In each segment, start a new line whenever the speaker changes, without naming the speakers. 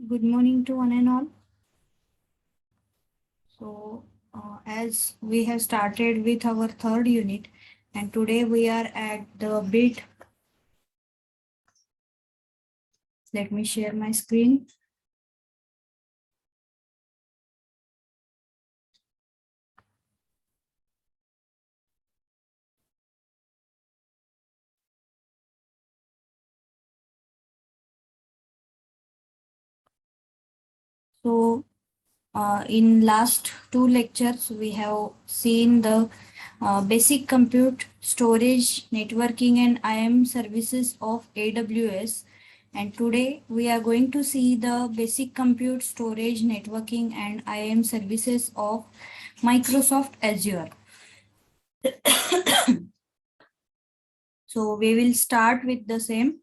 Good morning to one and all. As we have started with our third unit, and today we are at the build. Let me share my screen. In last two lectures, we have seen the basic compute, storage, networking, and IAM services of AWS. And today we are going to see the basic compute, storage, networking, and IAM services of Microsoft Azure. So we will start with the same.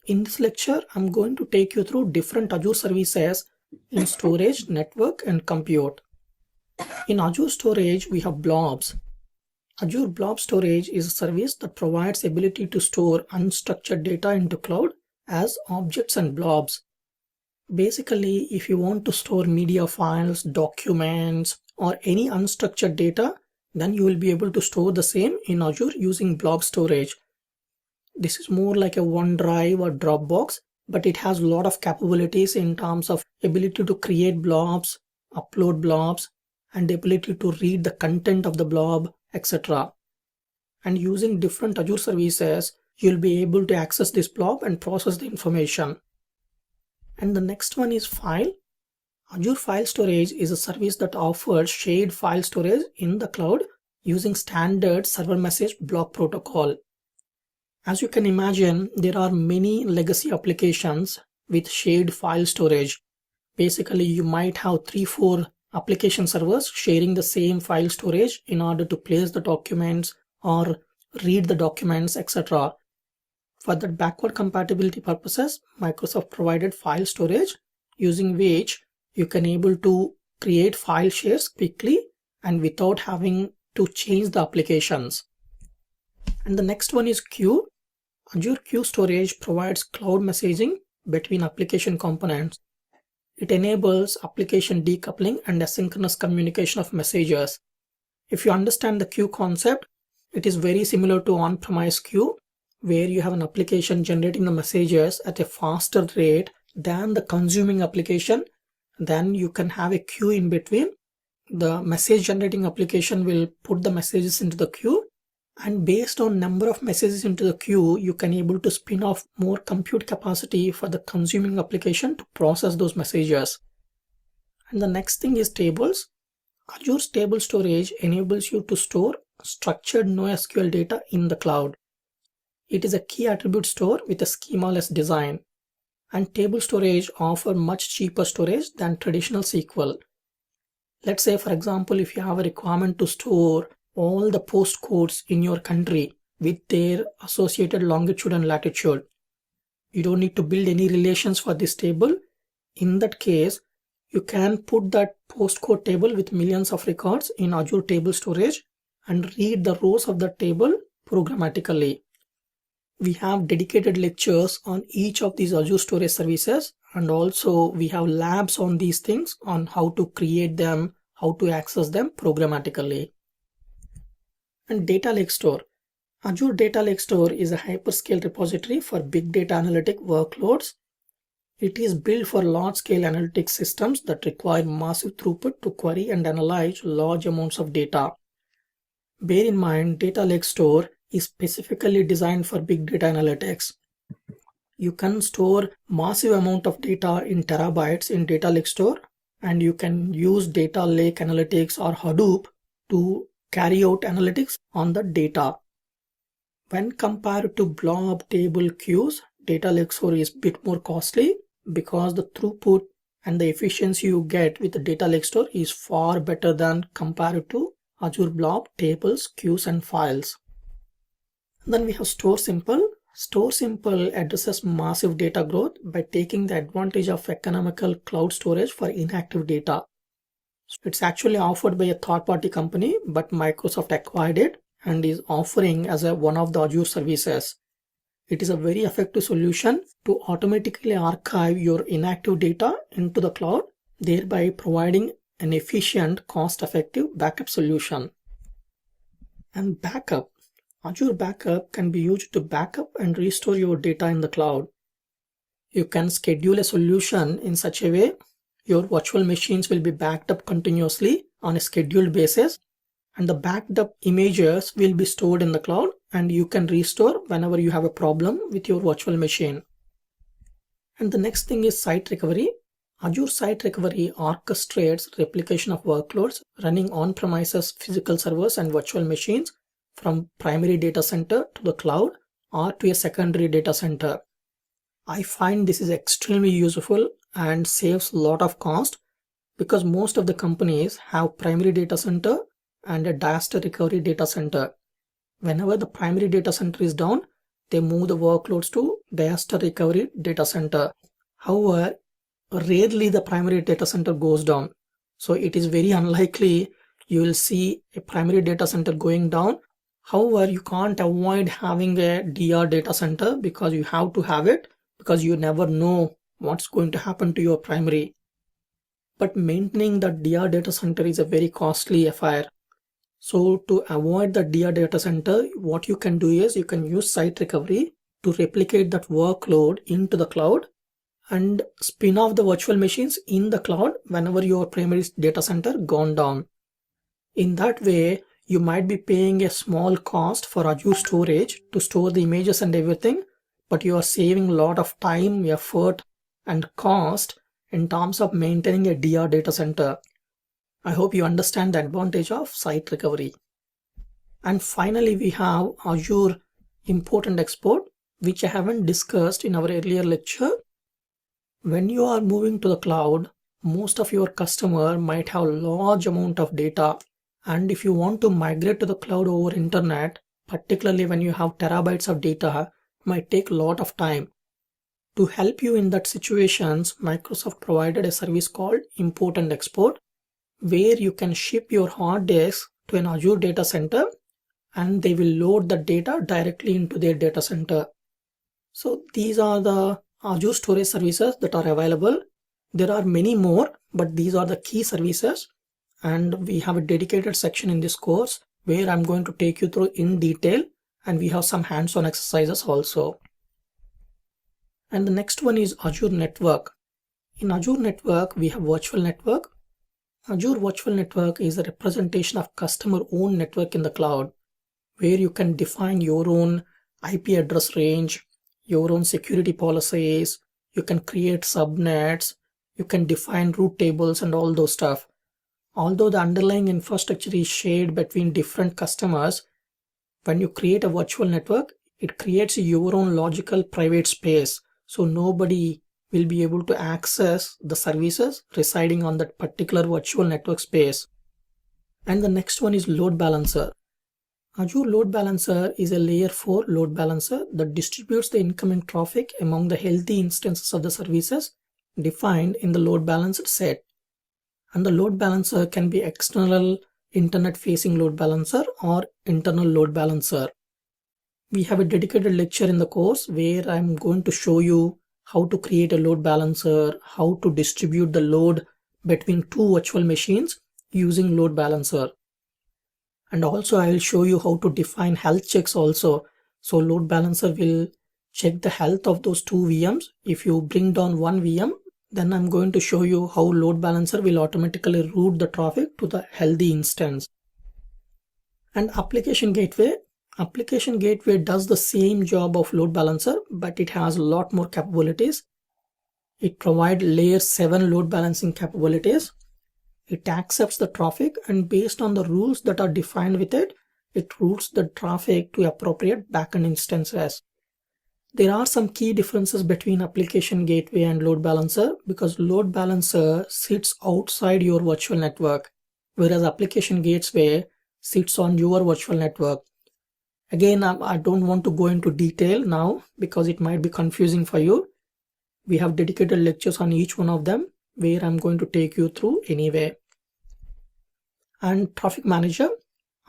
In this lecture, I'm going to take you through different Azure services in storage, network, and compute. In Azure Storage, we have blobs. Azure Blob Storage is a service that provides ability to store unstructured data into cloud as objects and blobs. Basically, if you want to store media files, documents, or any unstructured data, then you will be able to store the same in Azure using blob storage. This is more like a OneDrive or Dropbox, but it has a lot of capabilities in terms of ability to create blobs, upload blobs, and the ability to read the content of the blob, etc. And using different Azure services, you'll be able to access this blob and process the information. And the next one is file. Azure File Storage is a service that offers shared file storage in the cloud using standard server message block protocol. As you can imagine, there are many legacy applications with shared file storage. Basically, you might have 3-4 application servers sharing the same file storage in order to place the documents or read the documents, etc. For that backward compatibility purposes, Microsoft provided file storage, using which you can able to create file shares quickly and without having to change the applications. And the next one is Queue. Azure Queue Storage provides cloud messaging between application components. It enables application decoupling and asynchronous communication of messages. If you understand the queue concept, it is very similar to on-premise queue, where you have an application generating the messages at a faster rate than the consuming application. Then you can have a queue in between. The message generating application will put the messages into the queue, and based on number of messages into the queue, you can able to spin off more compute capacity for the consuming application to process those messages. And the next thing is tables. Azure's table storage enables you to store structured NoSQL data in the cloud. It is a key attribute store with a schemaless design, and table storage offers much cheaper storage than traditional SQL. Let's say, for example, if you have a requirement to store all the postcodes in your country with their associated longitude and latitude, you don't need to build any relations for this table. In that case, you can put that postcode table with millions of records in Azure Table Storage and read the rows of the table programmatically. We have dedicated lectures on each of these Azure Storage services, and also we have labs on these things, on how to create them, how to access them programmatically. And Data Lake Store. Azure Data Lake Store is a hyperscale repository for big data analytic workloads. It is built for large-scale analytics systems that require massive throughput to query and analyze large amounts of data. Bear in mind, Data Lake Store is specifically designed for big data analytics. You can store massive amount of data in terabytes in Data Lake Store, and you can use Data Lake Analytics or Hadoop to carry out analytics on the data. When compared to blob table queues, Data Lake Store is a bit more costly because the throughput and the efficiency you get with the data lake store is far better than compared to Azure Blob, tables, queues, and files. Then we have Store Simple. Store Simple addresses massive data growth by taking the advantage of economical cloud storage for inactive data. It's actually offered by a third-party company, but Microsoft acquired it and is offering as one of the Azure services. It is a very effective solution to automatically archive your inactive data into the cloud, thereby providing an efficient, cost-effective backup solution. And backup. Azure Backup can be used to backup and restore your data in the cloud. You can schedule a solution in such a way your virtual machines will be backed up continuously on a scheduled basis, and the backed up images will be stored in the cloud, and you can restore whenever you have a problem with your virtual machine. And the next thing is site recovery. Azure Site Recovery orchestrates replication of workloads running on-premises physical servers and virtual machines from primary data center to the cloud or to a secondary data center. I find this is extremely useful and saves a lot of cost because most of the companies have primary data center and a disaster recovery data center. Whenever the primary data center is down, they move the workloads to disaster recovery data center. However, rarely the primary data center goes down. So it is very unlikely you will see a primary data center going down. However, you can't avoid having a DR data center because you have to have it because you never know what's going to happen to your primary. But maintaining the DR data center is a very costly affair. So to avoid the DR data center, what you can do is you can use site recovery to replicate that workload into the cloud and spin off the virtual machines in the cloud whenever your primary data center gone down. In that way, you might be paying a small cost for Azure Storage to store the images and everything, but you are saving a lot of time, effort, and cost in terms of maintaining a DR data center. I hope you understand the advantage of site recovery. And finally, we have Azure Import and Export, which I haven't discussed in our earlier lecture. When you are moving to the cloud, most of your customer might have large amount of data. And if you want to migrate to the cloud over internet, particularly when you have terabytes of data, it might take a lot of time. To help you in that situations, Microsoft provided a service called Import and Export, where you can ship your hard disk to an Azure data center and they will load the data directly into their data center. So these are the Azure storage services that are available. There are many more, but these are the key services. And we have a dedicated section in this course where I'm going to take you through in detail, and we have some hands-on exercises also. And the next one is Azure Network. In Azure Network, we have Virtual Network. Azure Virtual Network is a representation of customer-owned network in the cloud, where you can define your own IP address range, your own security policies, you can create subnets, you can define route tables and all those stuff. Although the underlying infrastructure is shared between different customers, when you create a virtual network, it creates your own logical private space. So nobody will be able to access the services residing on that particular virtual network space. And the next one is load balancer. Azure Load Balancer is a layer 4 load balancer that distributes the incoming traffic among the healthy instances of the services defined in the load balanced set. And the load balancer can be external internet facing load balancer or internal load balancer. We have a dedicated lecture in the course where I'm going to show you how to create a load balancer, how to distribute the load between two virtual machines using load balancer. And also I will show you how to define health checks also. So load balancer will check the health of those two VMs. If you bring down one VM, then I'm going to show you how load balancer will automatically route the traffic to the healthy instance. And application gateway. Application gateway does the same job of load balancer, but it has a lot more capabilities. It provides layer 7 load balancing capabilities. It accepts the traffic, and based on the rules that are defined with it, it routes the traffic to appropriate backend instances. There are some key differences between application gateway and load balancer because load balancer sits outside your virtual network, whereas application gateway sits on your virtual network. Again, I don't want to go into detail now because it might be confusing for you. We have dedicated lectures on each one of them where I'm going to take you through anyway. And Traffic Manager.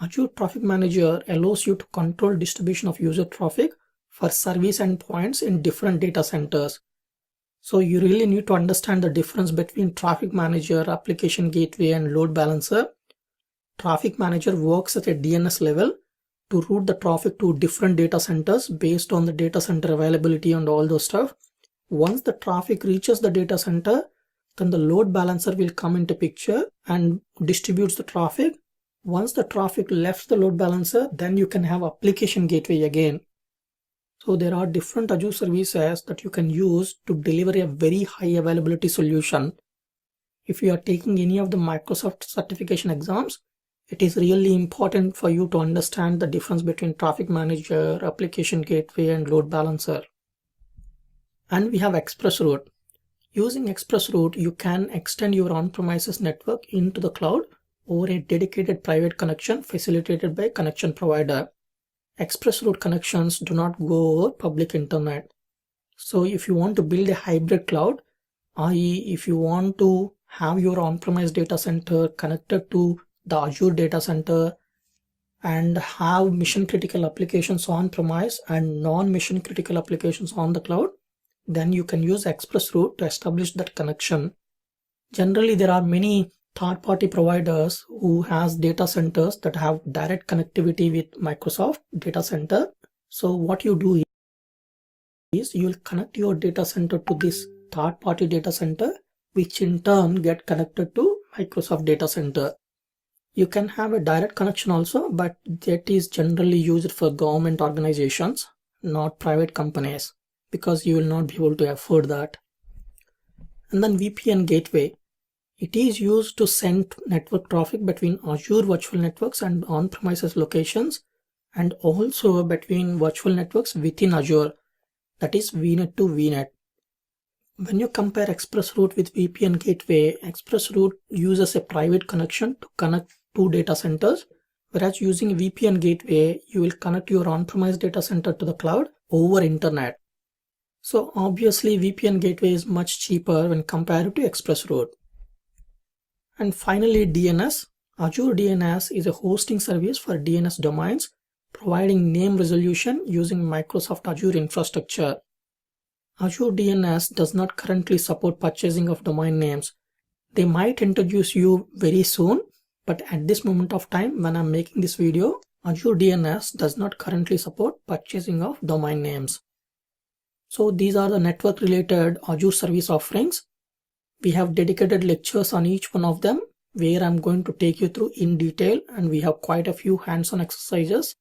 Azure Traffic Manager allows you to control distribution of user traffic for service endpoints in different data centers. So you really need to understand the difference between Traffic Manager, Application Gateway, and Load Balancer. Traffic Manager works at a DNS level to route the traffic to different data centers based on the data center availability and all those stuff. Once the traffic reaches the data center, then the load balancer will come into picture and distributes the traffic. Once the traffic left the load balancer, then you can have application gateway again. So there are different Azure services that you can use to deliver a very high availability solution. If you are taking any of the Microsoft certification exams, it is really important for you to understand the difference between Traffic Manager, Application Gateway, and Load Balancer. And we have ExpressRoute. Using ExpressRoute, you can extend your on-premises network into the cloud over a dedicated private connection facilitated by connection provider. ExpressRoute connections do not go over public internet. So if you want to build a hybrid cloud, i.e. if you want to have your on-premise data center connected to the Azure data center and have mission critical applications on-premise and non-mission critical applications on the cloud, then you can use ExpressRoute to establish that connection. Generally, there are many third-party providers who has data centers that have direct connectivity with Microsoft data center. So what you do is you will connect your data center to this third-party data center, which in turn get connected to Microsoft data center. You can have a direct connection also, but that is generally used for government organizations, not private companies, because you will not be able to afford that. And then VPN Gateway. It is used to send network traffic between Azure virtual networks and on-premises locations, and also between virtual networks within Azure, that is VNet to VNet. When you compare ExpressRoute with VPN Gateway, ExpressRoute uses a private connection to connect two data centers, whereas using VPN Gateway, you will connect your on-premise data center to the cloud over internet. So obviously VPN Gateway is much cheaper when compared to ExpressRoute. And finally, DNS. Azure DNS is a hosting service for DNS domains, providing name resolution using Microsoft Azure infrastructure. Azure DNS does not currently support purchasing of domain names. They might introduce you very soon, but at this moment of time when I'm making this video, Azure DNS does not currently support purchasing of domain names. So these are the network related Azure service offerings. We have dedicated lectures on each one of them where I'm going to take you through in detail, and we have quite a few hands-on exercises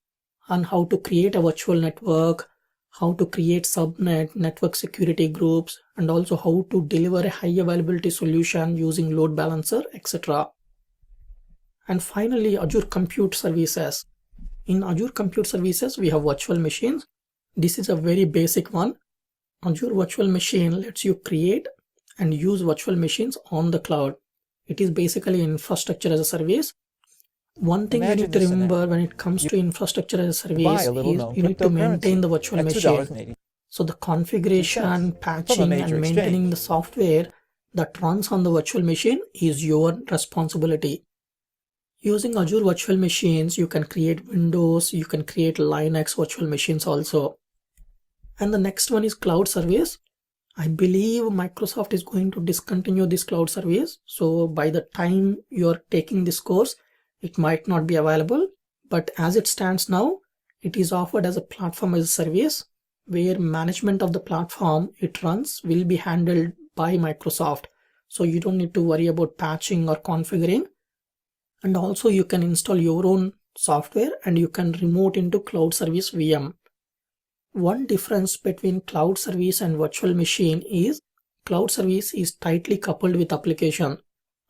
on how to create a virtual network, how to create subnet, network security groups, and also how to deliver a high availability solution using load balancer, etc. And finally, Azure Compute Services. In Azure Compute Services, we have virtual machines. This is a very basic one. Azure Virtual Machine lets you create and use virtual machines on the cloud. It is basically infrastructure as a service. One thing you need to remember when it comes to infrastructure as a service is you need to maintain the virtual machine. So the configuration, patching, and maintaining the software that runs on the virtual machine is your responsibility. Using Azure virtual machines, you can create Windows, you can create Linux virtual machines also. And the next one is cloud service. I believe Microsoft is going to discontinue this cloud service. So by the time you're taking this course, it might not be available. But as it stands now, it is offered as a platform as a service where management of the platform it runs will be handled by Microsoft. So you don't need to worry about patching or configuring. And also you can install your own software and you can remote into cloud service VM. One difference between cloud service and virtual machine is cloud service is tightly coupled with application,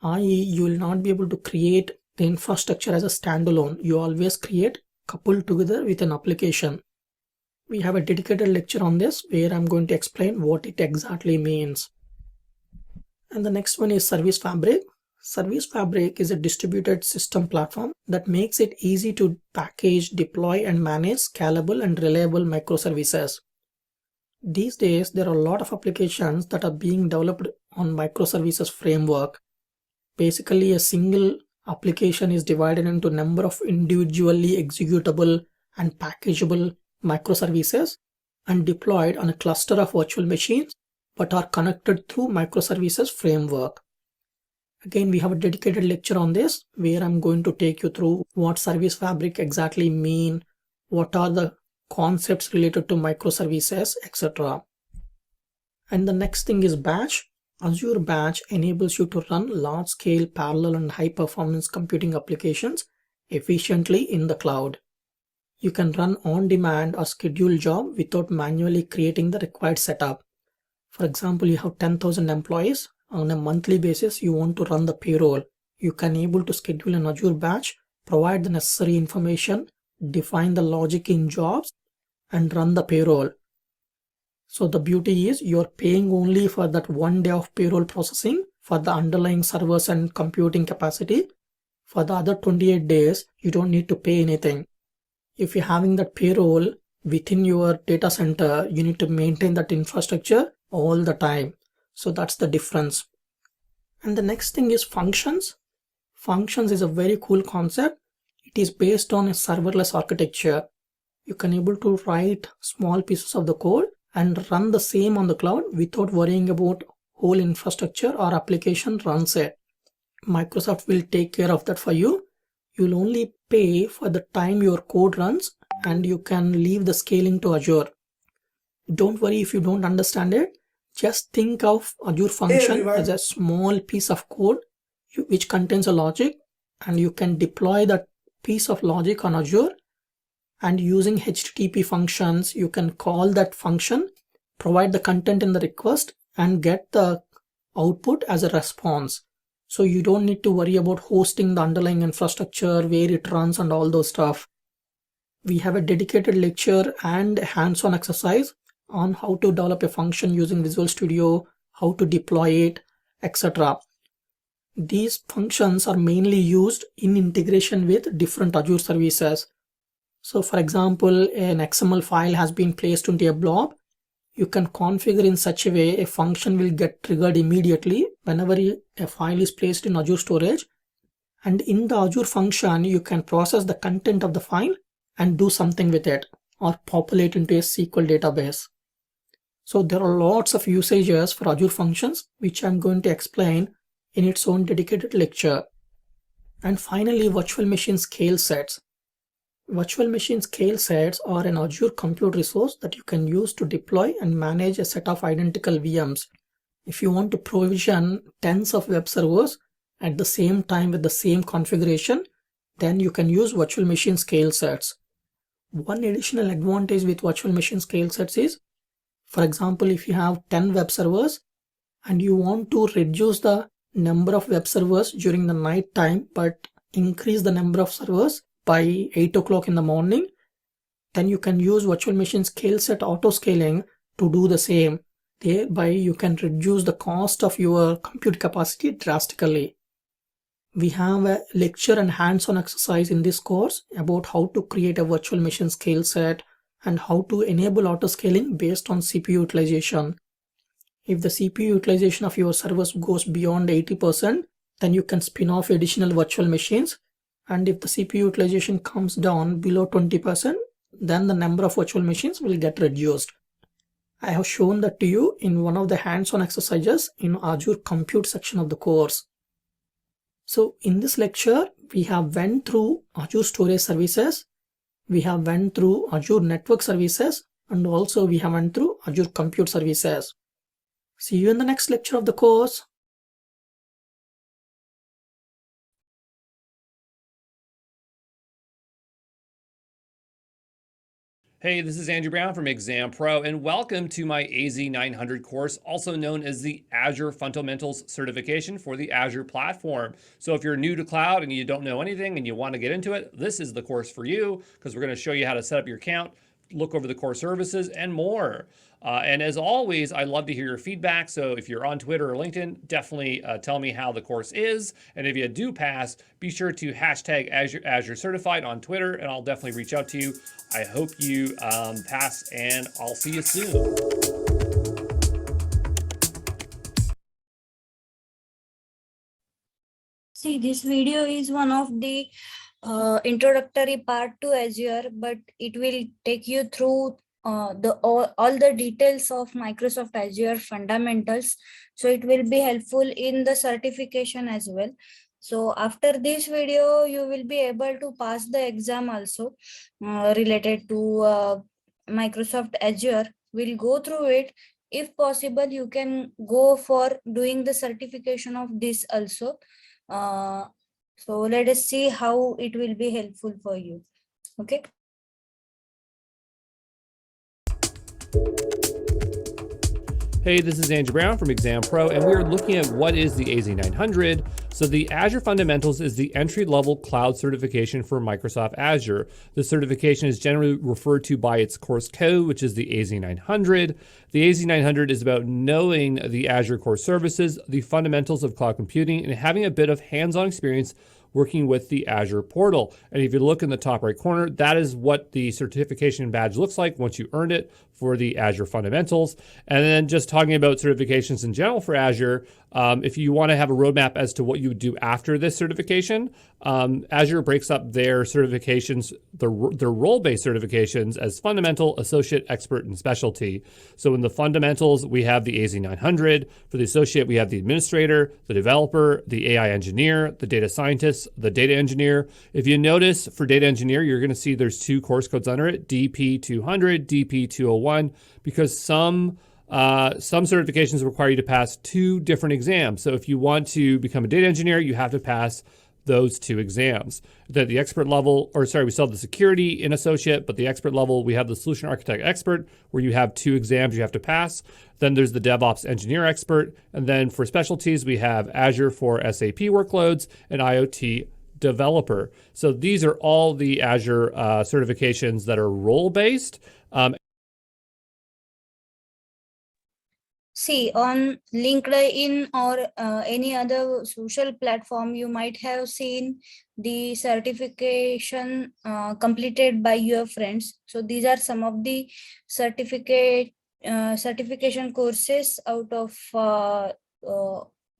i.e. you will not be able to create the infrastructure as a standalone. You always create coupled together with an application. We have a dedicated lecture on this where I'm going to explain what it exactly means. And the next one is Service Fabric. Service Fabric is a distributed system platform that makes it easy to package, deploy, and manage scalable and reliable microservices. These days, there are a lot of applications that are being developed on microservices framework. Basically, a single application is divided into a number of individually executable and packageable microservices and deployed on a cluster of virtual machines but are connected through microservices framework. Again, we have a dedicated lecture on this where I'm going to take you through what Service Fabric exactly mean, what are the concepts related to microservices, etc. And the next thing is Batch. Azure Batch enables you to run large-scale parallel and high-performance computing applications efficiently in the cloud. You can run on-demand or scheduled job without manually creating the required setup. For example, you have 10,000 employees. On a monthly basis, you want to run the payroll. You can able to schedule an Azure Batch, provide the necessary information, define the logic in jobs, and run the payroll. So the beauty is you're paying only for that 1 day of payroll processing for the underlying servers and computing capacity. For the other 28 days, you don't need to pay anything. If you're having that payroll within your data center, you need to maintain that infrastructure all the time. So that's the difference. And the next thing is Functions. Functions is a very cool concept. It is based on a serverless architecture. You can able to write small pieces of the code and run the same on the cloud without worrying about whole infrastructure or application runs it. Microsoft will take care of that for you. You'll only pay for the time your code runs and you can leave the scaling to Azure. Don't worry if you don't understand it. Just think of Azure Function as a small piece of code which contains a logic, and you can deploy that piece of logic on Azure, and using HTTP functions, you can call that function, provide the content in the request, and get the output as a response. So you don't need to worry about hosting the underlying infrastructure, where it runs and all those stuff. We have a dedicated lecture and hands-on exercise on how to develop a function using Visual Studio, how to deploy it, etc. These functions are mainly used in integration with different Azure services. So for example, an XML file has been placed into a blob. You can configure in such a way a function will get triggered immediately whenever a file is placed in Azure Storage. And in the Azure function, you can process the content of the file and do something with it or populate into a SQL database. So there are lots of usages for Azure Functions, which I'm going to explain in its own dedicated lecture. And finally, virtual machine scale sets. Virtual machine scale sets are an Azure compute resource that you can use to deploy and manage a set of identical VMs. If you want to provision tens of web servers at the same time with the same configuration, then you can use virtual machine scale sets. One additional advantage with virtual machine scale sets is, for example, if you have 10 web servers and you want to reduce the number of web servers during the night time but increase the number of servers by 8 o'clock in the morning, then you can use virtual machine scale set auto scaling to do the same. Thereby you can reduce the cost of your compute capacity drastically. We have a lecture and hands-on exercise in this course about how to create a virtual machine scale set and how to enable auto scaling based on CPU utilization. If the CPU utilization of your servers goes beyond 80%, then you can spin off additional virtual machines. And if the CPU utilization comes down below 20%, then the number of virtual machines will get reduced. I have shown that to you in one of the hands-on exercises in Azure Compute section of the course. So in this lecture, we have went through Azure Storage services, we have went through Azure Network services, and also we have went through Azure Compute services. See you in the next lecture of the course.
Hey, this is Andrew Brown from Exam Pro, and welcome to my AZ900 course, also known as the Azure Fundamentals certification for the Azure platform. So if you're new to cloud and you don't know anything and you want to get into it, this is the course for you, because we're going to show you how to set up your account, look over the core services, and more. And as always, I love to hear your feedback. So if you're on Twitter or LinkedIn, definitely tell me how the course is. And if you do pass, be sure to hashtag Azure Certified on Twitter, and I'll definitely reach out to you. I hope you pass, and I'll see you soon.
See, this video is one of the introductory part to Azure, but it will take you through all the details of Microsoft Azure fundamentals. So it will be helpful in the certification as well. So after this video, you will be able to pass the exam also related to Microsoft Azure. We'll go through it. If possible, you can go for doing the certification of this also. So let us see how it will be helpful for you. Okay.
Hey, this is Andrew Brown from Exam Pro, and we are looking at what is the AZ900. So the Azure Fundamentals is the entry-level cloud certification for Microsoft Azure. The certification is generally referred to by its course code, which is the AZ900. The AZ900 is about knowing the Azure core services, the fundamentals of cloud computing, and having a bit of hands-on experience working with the Azure portal. And if you look in the top right corner, that is what the certification badge looks like once you earned it for the Azure Fundamentals. And then just talking about certifications in general for Azure, if you want to have a roadmap as to what you would do after this certification, Azure breaks up their certifications, their role-based certifications, as fundamental, associate, expert, and specialty. So in the fundamentals, we have the AZ900. For the associate, we have the administrator, the developer, the AI engineer, the data scientist, the data engineer. If you notice, for data engineer, you're going to see there's two course codes under it, DP200, DP201, because some certifications require you to pass two different exams. So if you want to become a data engineer, you have to pass those two exams. The expert level, we still have the security in associate, but the expert level, we have the solution architect expert, where you have two exams you have to pass. Then there's the DevOps engineer expert. And then for specialties, we have Azure for SAP workloads and IoT developer. So these are all the Azure certifications that are role-based.
See, on LinkedIn or any other social platform, you might have seen the certification completed by your friends. So these are some of the certification courses out of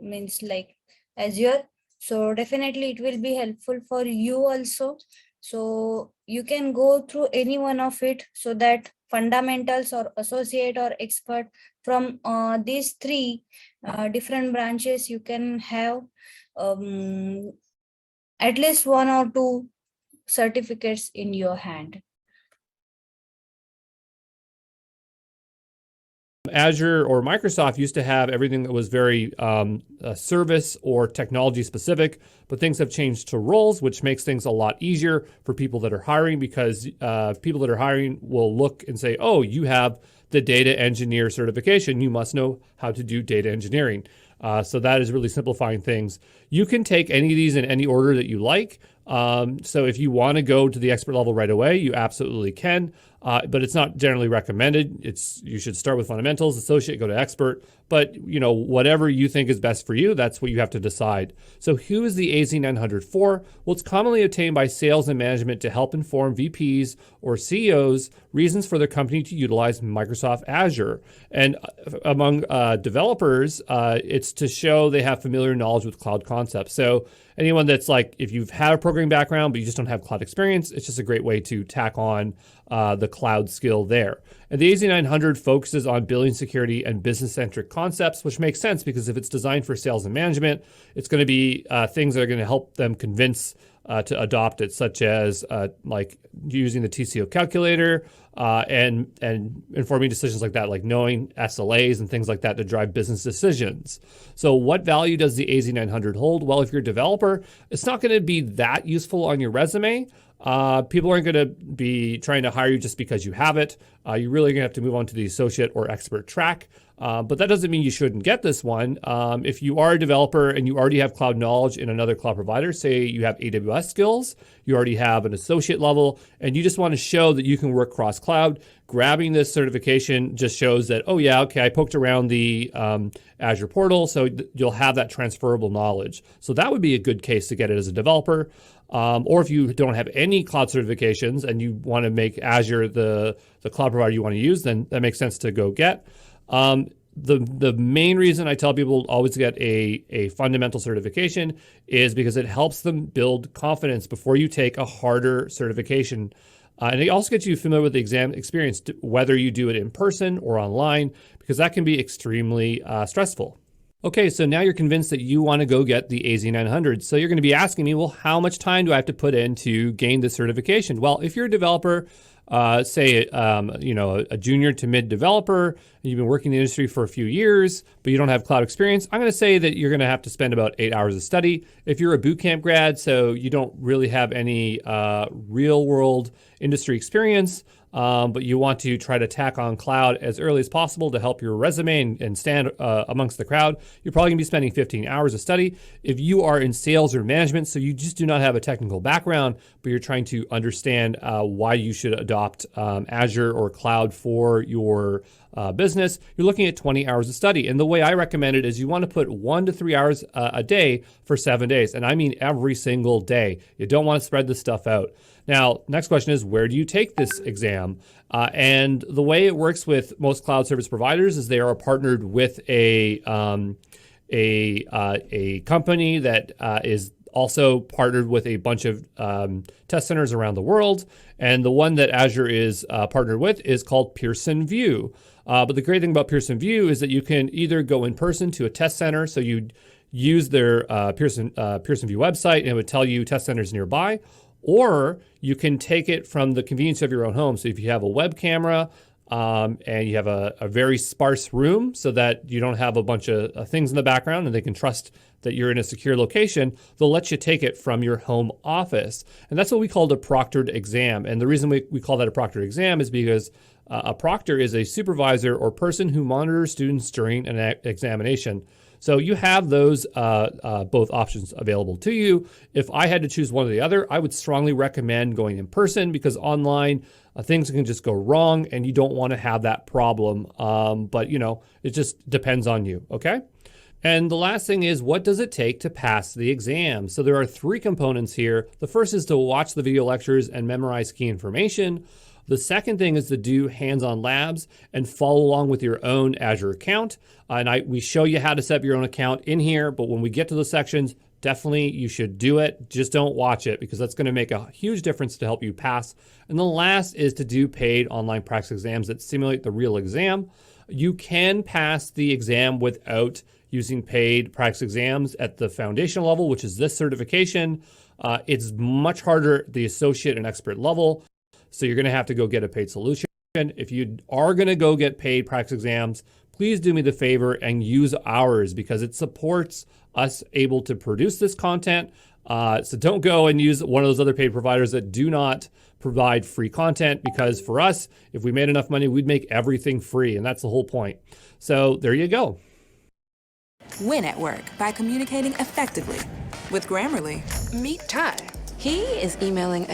means like Azure. So definitely it will be helpful for you also. So you can go through any one of it, so that fundamentals or associate or expert, from these three different branches, you can have at least one or two certificates in your hand.
Azure or Microsoft used to have everything that was very service or technology specific, but things have changed to roles, which makes things a lot easier for people that are hiring, because people that are hiring will look and say, oh, you have the data engineer certification. You must know how to do data engineering. So that is really simplifying things. You can take any of these in any order that you like. So if you want to go to the expert level right away, you absolutely can. But it's not generally recommended. You should start with fundamentals, associate, go to expert. But whatever you think is best for you, that's what you have to decide. So who is the AZ900 for? Well, it's commonly obtained by sales and management to help inform VPs or CEOs reasons for their company to utilize Microsoft Azure. And among developers, it's to show they have familiar knowledge with cloud concepts. So anyone that's like, if you've had a programming background, but you just don't have cloud experience, it's just a great way to tack on the cloud skill there. And the AZ900 focuses on building security and business-centric concepts, which makes sense because if it's designed for sales and management, it's going to be things that are going to help them convince to adopt it, such as like using the TCO calculator and informing decisions like that, like knowing SLAs and things like that to drive business decisions. So what value does the AZ900 hold? Well, if you're a developer, it's not going to be that useful on your resume. People aren't going to be trying to hire you just because you have it. You're really going to have to move on to the associate or expert track. But that doesn't mean you shouldn't get this one. If you are a developer and you already have cloud knowledge in another cloud provider, say you have AWS skills, you already have an associate level, and you just want to show that you can work cross-cloud, grabbing this certification just shows that, oh yeah, okay, I poked around the Azure portal, so you'll have that transferable knowledge. So that would be a good case to get it as a developer. Or if you don't have any cloud certifications and you want to make Azure the cloud provider you want to use, then that makes sense to go get. The main reason I tell people always get a fundamental certification is because it helps them build confidence before you take a harder certification. And it also gets you familiar with the exam experience, whether you do it in person or online, because that can be extremely stressful. Okay, so now you're convinced that you want to go get the AZ900. So you're going to be asking me, well, how much time do I have to put in to gain this certification? Well, if you're a developer, say, a junior to mid developer, and you've been working in the industry for a few years, but you don't have cloud experience, I'm going to say that you're going to have to spend about 8 hours of study. If you're a bootcamp grad, so you don't really have any real world industry experience, but you want to try to tack on cloud as early as possible to help your resume and stand amongst the crowd, you're probably gonna be spending 15 hours of study. If you are in sales or management, so you just do not have a technical background, but you're trying to understand why you should adopt Azure or cloud for your business, you're looking at 20 hours of study. And the way I recommend it is you want to put 1 to 3 hours a day for 7 days. And I mean every single day. You don't want to spread this stuff out. Now, next question is, where do you take this exam? And the way it works with most cloud service providers is they are partnered with a company that is also partnered with a bunch of test centers around the world. And the one that Azure is partnered with is called Pearson Vue. But the great thing about Pearson Vue is that you can either go in person to a test center, so you use their Pearson Vue website and it would tell you test centers nearby, or you can take it from the convenience of your own home. So if you have a web camera and you have a very sparse room so that you don't have a bunch of things in the background and they can trust that you're in a secure location, they'll let you take it from your home office. And that's what we call a proctored exam. And the reason we call that a proctored exam is because a proctor is a supervisor or person who monitors students during an examination. So you have those both options available to you. If I had to choose one or the other, I would strongly recommend going in person, because online things can just go wrong and you don't want to have that problem. But it just depends on you, okay? And the last thing is, what does it take to pass the exam? So there are 3 components here. The first is to watch the video lectures and memorize key information. The second thing is to do hands-on labs and follow along with your own Azure account. We show you how to set up your own account in here, but when we get to the sections, definitely you should do it. Just don't watch it, because that's going to make a huge difference to help you pass. And the last is to do paid online practice exams that simulate the real exam. You can pass the exam without using paid practice exams at the foundation level, which is this certification. It's much harder at the associate and expert level. So you're going to have to go get a paid solution. If you are going to go get paid practice exams, please do me the favor and use ours, because it supports us able to produce this content. So don't go and use one of those other paid providers that do not provide free content, because for us, if we made enough money, we'd make everything free. And that's the whole point. So there you go.
Win at work by communicating effectively. With Grammarly, meet Ty. He is emailing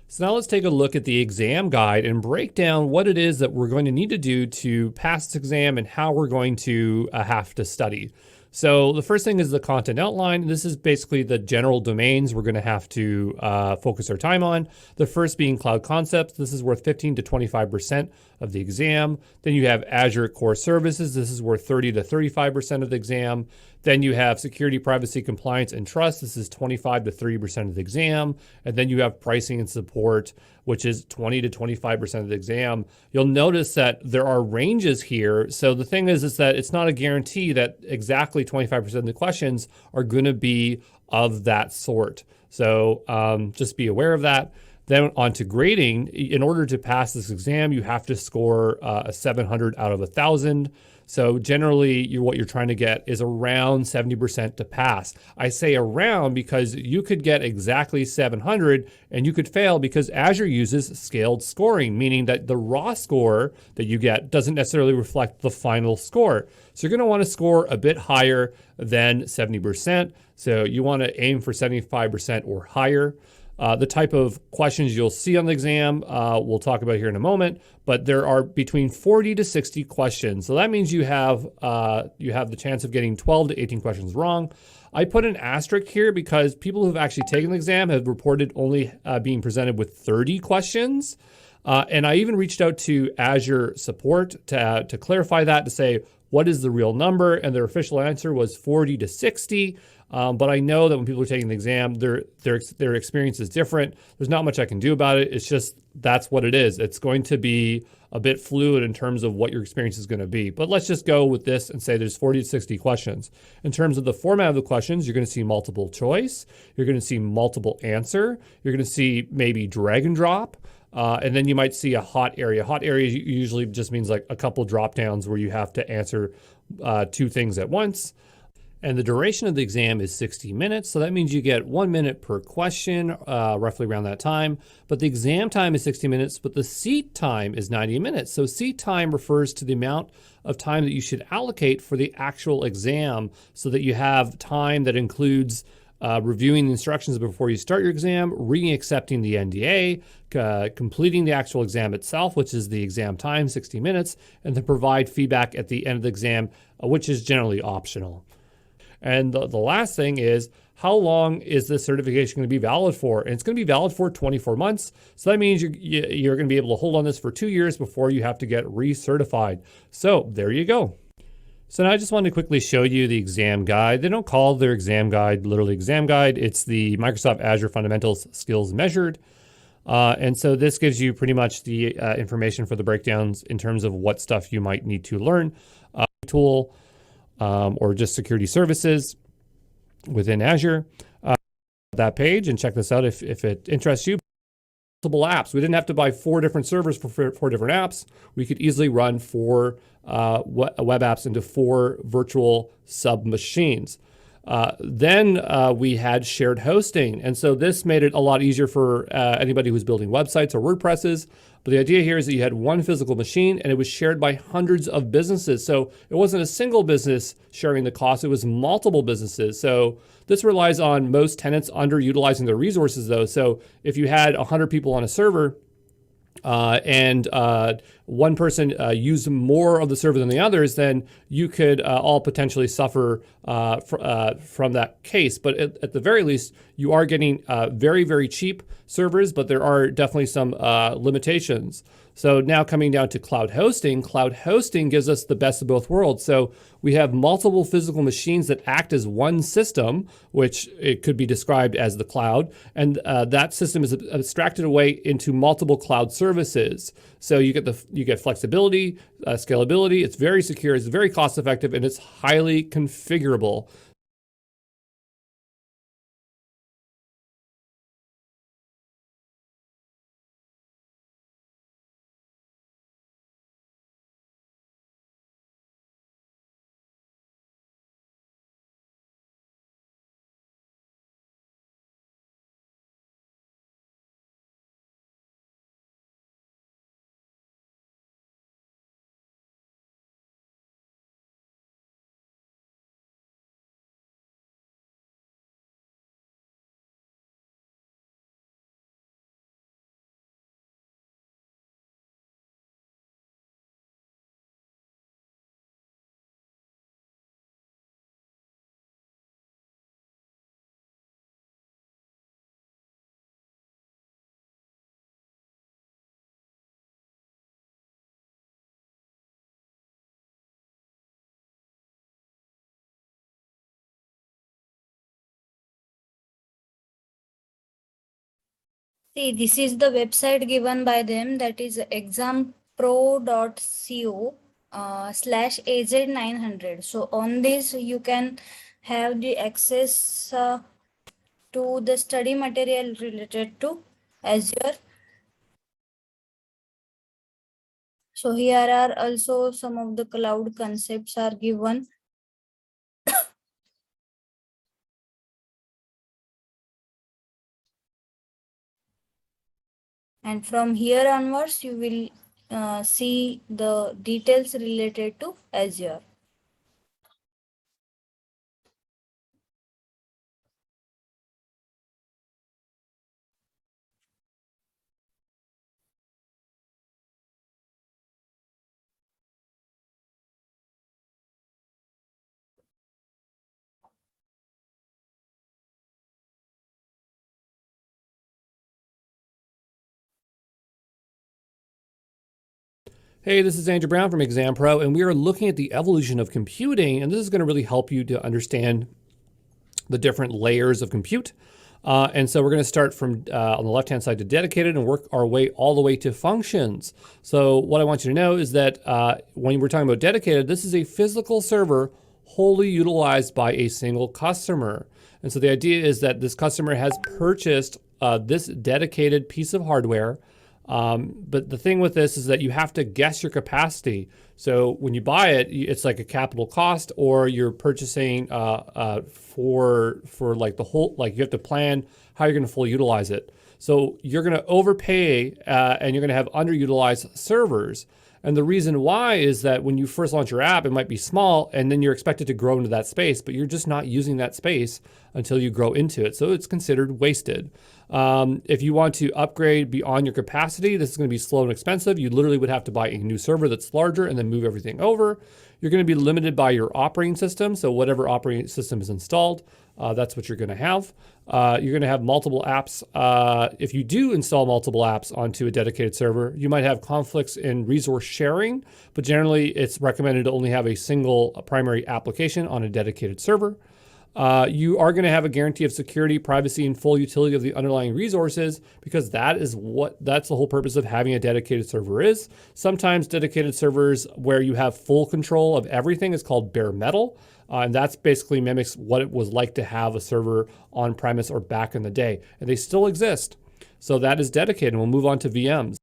So now let's take a look at the exam guide and break down what it is that we're going to need to do to pass this exam and how we're going to have to study. So the first thing is the content outline. This is basically the general domains we're going to have to focus our time on. The first being cloud concepts. This is worth 15 to 25% of the exam. Then you have Azure core services. This is worth 30 to 35% of the exam. Then you have security, privacy, compliance, and trust. This is 25 to 30% of the exam. And then you have pricing and support, which is 20 to 25% of the exam. You'll notice that there are ranges here. So the thing is that it's not a guarantee that exactly 25% of the questions are going to be of that sort. So just be aware of that. Then on to grading. In order to pass this exam, you have to score a 700 out of 1,000. So generally, what you're trying to get is around 70% to pass. I say around because you could get exactly 700 and you could fail because Azure uses scaled scoring, meaning that the raw score that you get doesn't necessarily reflect the final score. So you're going to want to score a bit higher than 70%. So you want to aim for 75% or higher. The type of questions you'll see on the exam, we'll talk about here in a moment, but there are between 40 to 60 questions. So that means you have the chance of getting 12 to 18 questions wrong. I put an asterisk here because people who've actually taken the exam have reported only being presented with 30 questions. And I even reached out to Azure support to clarify that, to say, what is the real number? And their official answer was 40 to 60. But I know that when people are taking the exam, their experience is different. There's not much I can do about it. It's just, that's what it is. It's going to be a bit fluid in terms of what your experience is going to be. But let's just go with this and say there's 40 to 60 questions. In terms of the format of the questions, you're going to see multiple choice. You're going to see multiple answer. You're going to see maybe drag and drop. And then you might see a hot area. Hot area usually just means like a couple drop downs where you have to answer two things at once. And the duration of the exam is 60 minutes. So that means you get 1 minute per question, roughly around that time. But the exam time is 60 minutes, but the seat time is 90 minutes. So seat time refers to the amount of time that you should allocate for the actual exam so that you have time that includes reviewing the instructions before you start your exam, reading, accepting the NDA, completing the actual exam itself, which is the exam time, 60 minutes, and then provide feedback at the end of the exam, which is generally optional. And the last thing is, how long is this certification going to be valid for? And it's going to be valid for 24 months. So that means you're going to be able to hold on this for 2 years before you have to get recertified. So there you go. So now I just wanted to quickly show you the exam guide. They don't call their exam guide literally exam guide. It's the Microsoft Azure Fundamentals Skills Measured. And so this gives you pretty much the information for the breakdowns in terms of what stuff you might need to learn. Tool or just security services within Azure. That page, and check this out if it interests you. Multiple apps. We didn't have to buy 4 different servers for 4 different apps. We could easily run 4 web apps into 4 virtual sub-machines. Then we had shared hosting. And so this made it a lot easier for anybody who's building websites or WordPresses. But the idea here is that you had one physical machine and it was shared by hundreds of businesses. So it wasn't a single business sharing the cost, it was multiple businesses. So this relies on most tenants underutilizing their resources though. So if you had 100 people on a server, and one person used more of the server than the others, then you could all potentially suffer from that case. But at the very least, you are getting very, very cheap servers, but there are definitely some limitations. So now coming down to cloud hosting gives us the best of both worlds. So we have multiple physical machines that act as one system, which it could be described as the cloud. And that system is abstracted away into multiple cloud services. So you get flexibility, scalability. It's very secure, it's very cost effective, and it's highly configurable.
See, this is the website given by them, that is exampro.co /AZ900. So on this you can have the access to the study material related to Azure. So here are also some of the cloud concepts are given. And from here onwards, you will see the details related to Azure.
Hey, this is Andrew Brown from Exam Pro, and we are looking at the evolution of computing, and this is going to really help you to understand the different layers of compute. And so we're going to start from on the left-hand side to dedicated and work our way all the way to functions. So what I want you to know is that when we're talking about dedicated, this is a physical server wholly utilized by a single customer. And so the idea is that this customer has purchased this dedicated piece of hardware. But the thing with this is that you have to guess your capacity. So when you buy it, it's like a capital cost, or you're purchasing for like the whole, like you have to plan how you're going to fully utilize it. So you're going to overpay and you're going to have underutilized servers. And the reason why is that when you first launch your app, it might be small and then you're expected to grow into that space, but you're just not using that space until you grow into it. So it's considered wasted. If you want to upgrade beyond your capacity, this is going to be slow and expensive. You literally would have to buy a new server that's larger and then move everything over. You're going to be limited by your operating system. So whatever operating system is installed, that's what you're going to have. You're going to have multiple apps. If you do install multiple apps onto a dedicated server, you might have conflicts in resource sharing, but generally it's recommended to only have a single primary application on a dedicated server. You are going to have a guarantee of security, privacy, and full utility of the underlying resources, because that's the whole purpose of having a dedicated server is. Sometimes dedicated servers where you have full control of everything is called bare metal. And that's basically mimics what it was like to have a server on premise or back in the day. And they still exist. So that is dedicated. And we'll move on to VMs.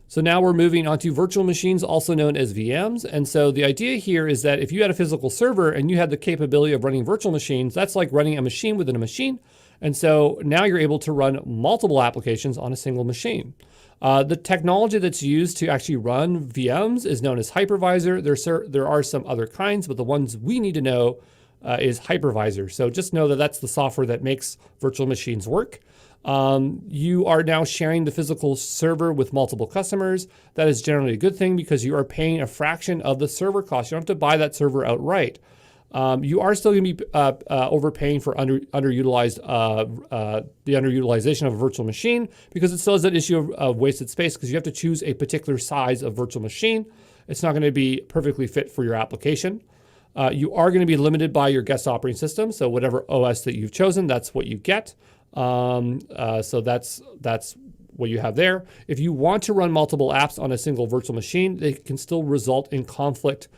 So now we're moving on to virtual machines, also known as VMs. And so the idea here is that if you had a physical server and you had the capability of running virtual machines, that's like running a machine within a machine. And so now you're able to run multiple applications on a single machine. The technology that's used to actually run VMs is known as hypervisor. There are some other kinds, but the ones we need to know is hypervisor. So just know that that's the software that makes virtual machines work. You are now sharing the physical server with multiple customers. That is generally a good thing because you are paying a fraction of the server cost. You don't have to buy that server outright. You are still going to be overpaying for the underutilization of a virtual machine, because it still has that issue of wasted space, because you have to choose a particular size of virtual machine. It's not going to be perfectly fit for your application. You are going to be limited by your guest operating system. So whatever OS that you've chosen, that's what you get. So that's what you have there. If you want to run multiple apps on a single virtual machine, they can still result in conflict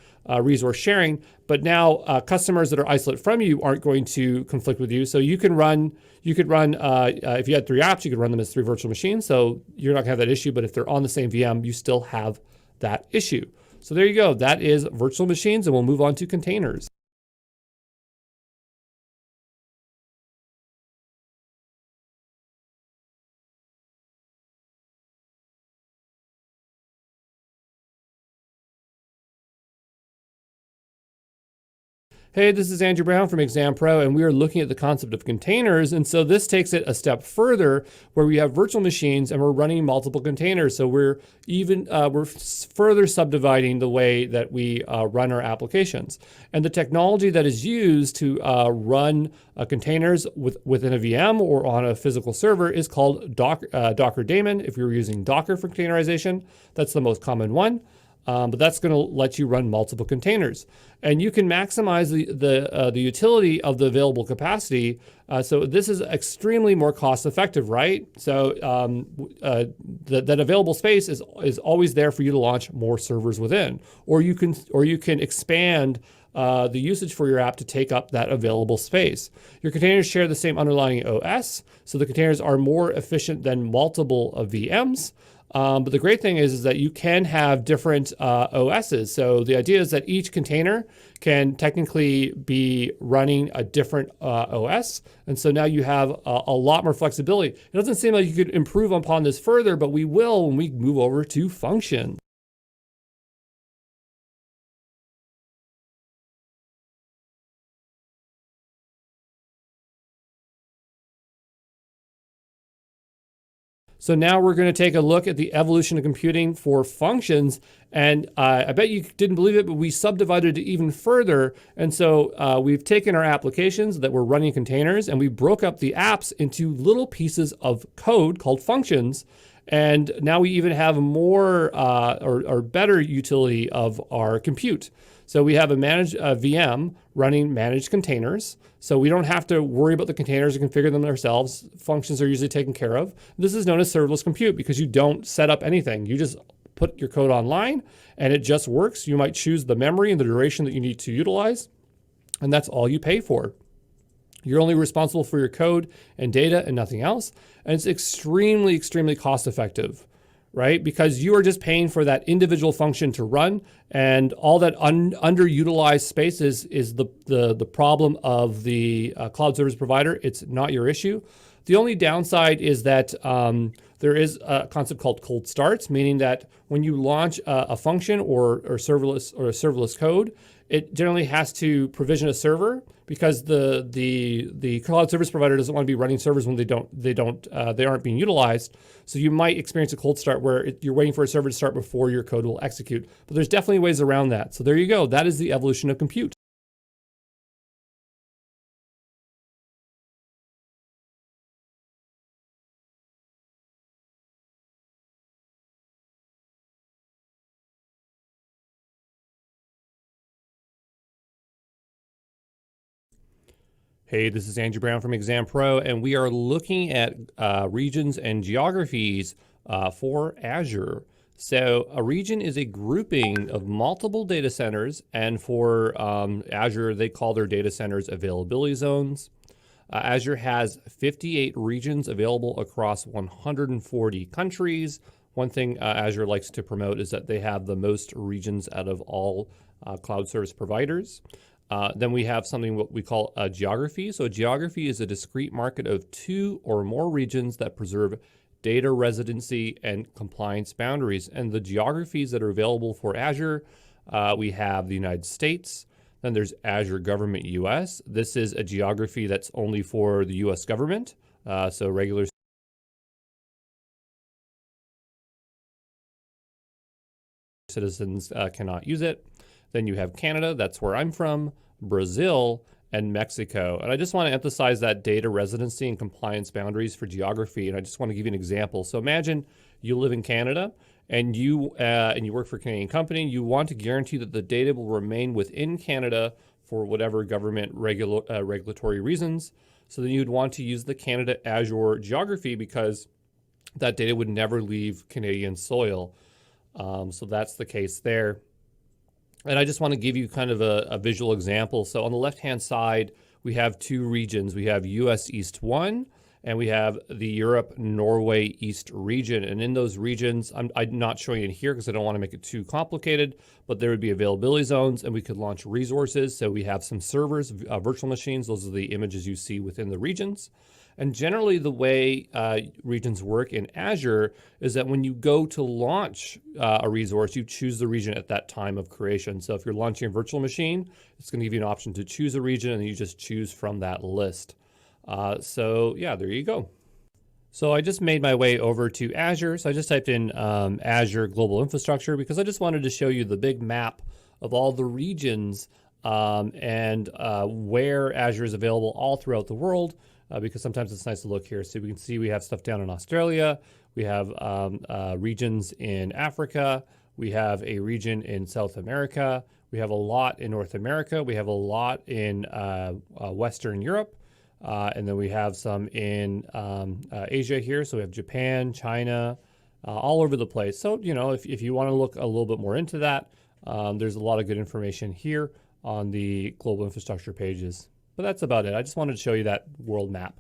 resource sharing. But now customers that are isolated from you aren't going to conflict with you. So you could run if you had 3 apps, you could run them as 3 virtual machines. So you're not gonna have that issue. But if they're on the same VM, you still have that issue. So there you go. That is virtual machines, and we'll move on to containers. Hey, this is Andrew Brown from Exam Pro, and we are looking at the concept of containers. And so this takes it a step further, where we have virtual machines and we're running multiple containers. So we're further subdividing the way that we run our applications. And the technology that is used to run containers within a VM or on a physical server is called Docker Daemon. If you're using Docker for containerization, that's the most common one. but that's going to let you run multiple containers. And you can maximize the utility of the available capacity. So this is extremely more cost effective, right? So that available space is always there for you to launch more servers within, or you can expand the usage for your app to take up that available space. Your containers share the same underlying OS, so the containers are more efficient than multiple VMs. But the great thing is that you can have different OSs. So the idea is that each container can technically be running a different OS. And so now you have a lot more flexibility. It doesn't seem like you could improve upon this further, but we will when we move over to functions. So now we're going to take a look at the evolution of computing for functions. And I bet you didn't believe it, but we subdivided it even further. And so we've taken our applications that were running containers and we broke up the apps into little pieces of code called functions. And now we even have more or better utility of our compute. So we have a managed VM running managed containers. So we don't have to worry about the containers and configure them ourselves. Functions are usually taken care of. This is known as serverless compute because you don't set up anything. You just put your code online and it just works. You might choose the memory and the duration that you need to utilize, and that's all you pay for. You're only responsible for your code and data and nothing else. And it's extremely, extremely cost effective, right? Because you are just paying for that individual function to run, and all that underutilized space is the problem of the cloud service provider. It's not your issue. The only downside is that there is a concept called cold starts, meaning that when you launch a function or serverless code, it generally has to provision a server because the cloud service provider doesn't want to be running servers when they aren't being utilized. So you might experience a cold start where you're waiting for a server to start before your code will execute. But there's definitely ways around that. So there you go. That is the evolution of compute. Hey, this is Andrew Brown from Exam Pro, and we are looking at regions and geographies for Azure. So a region is a grouping of multiple data centers, and for Azure, they call their data centers availability zones. Azure has 58 regions available across 140 countries. One thing Azure likes to promote is that they have the most regions out of all cloud service providers. Then we have something what we call a geography. So a geography is a discrete market of 2 or more regions that preserve data residency and compliance boundaries. And the geographies that are available for Azure, we have the United States. Then there's Azure Government US. This is a geography that's only for the US government. So regular citizens cannot use it. Then you have Canada, that's where I'm from, Brazil, and Mexico. And I just want to emphasize that data residency and compliance boundaries for geography. And I just want to give you an example. So imagine you live in Canada and you work for a Canadian company. You want to guarantee that the data will remain within Canada for whatever government regulatory reasons. So then you'd want to use the Canada Azure geography because that data would never leave Canadian soil. So that's the case there. And I just want to give you kind of a visual example. So on the left-hand side, we have 2 regions. We have US East 1, and we have the Europe Norway East region. And in those regions, I'm not showing it here because I don't want to make it too complicated, but there would be availability zones, and we could launch resources. So we have some servers, virtual machines. Those are the images you see within the regions. And generally the way regions work in Azure is that when you go to launch a resource, you choose the region at that time of creation. So if you're launching a virtual machine, it's going to give you an option to choose a region, and you just choose from that list. So yeah, there you go. So I just made my way over to Azure. So I just typed in Azure Global Infrastructure because I just wanted to show you the big map of all the regions and where Azure is available all throughout the world. Because sometimes it's nice to look here. So we can see we have stuff down in Australia. We have regions in Africa. We have a region in South America. We have a lot in North America. We have a lot in Western Europe. And then we have some in Asia here. So we have Japan, China, all over the place. So, you know, if you want to look a little bit more into that, there's a lot of good information here on the global infrastructure pages. But that's about it. I just wanted to show you that world map.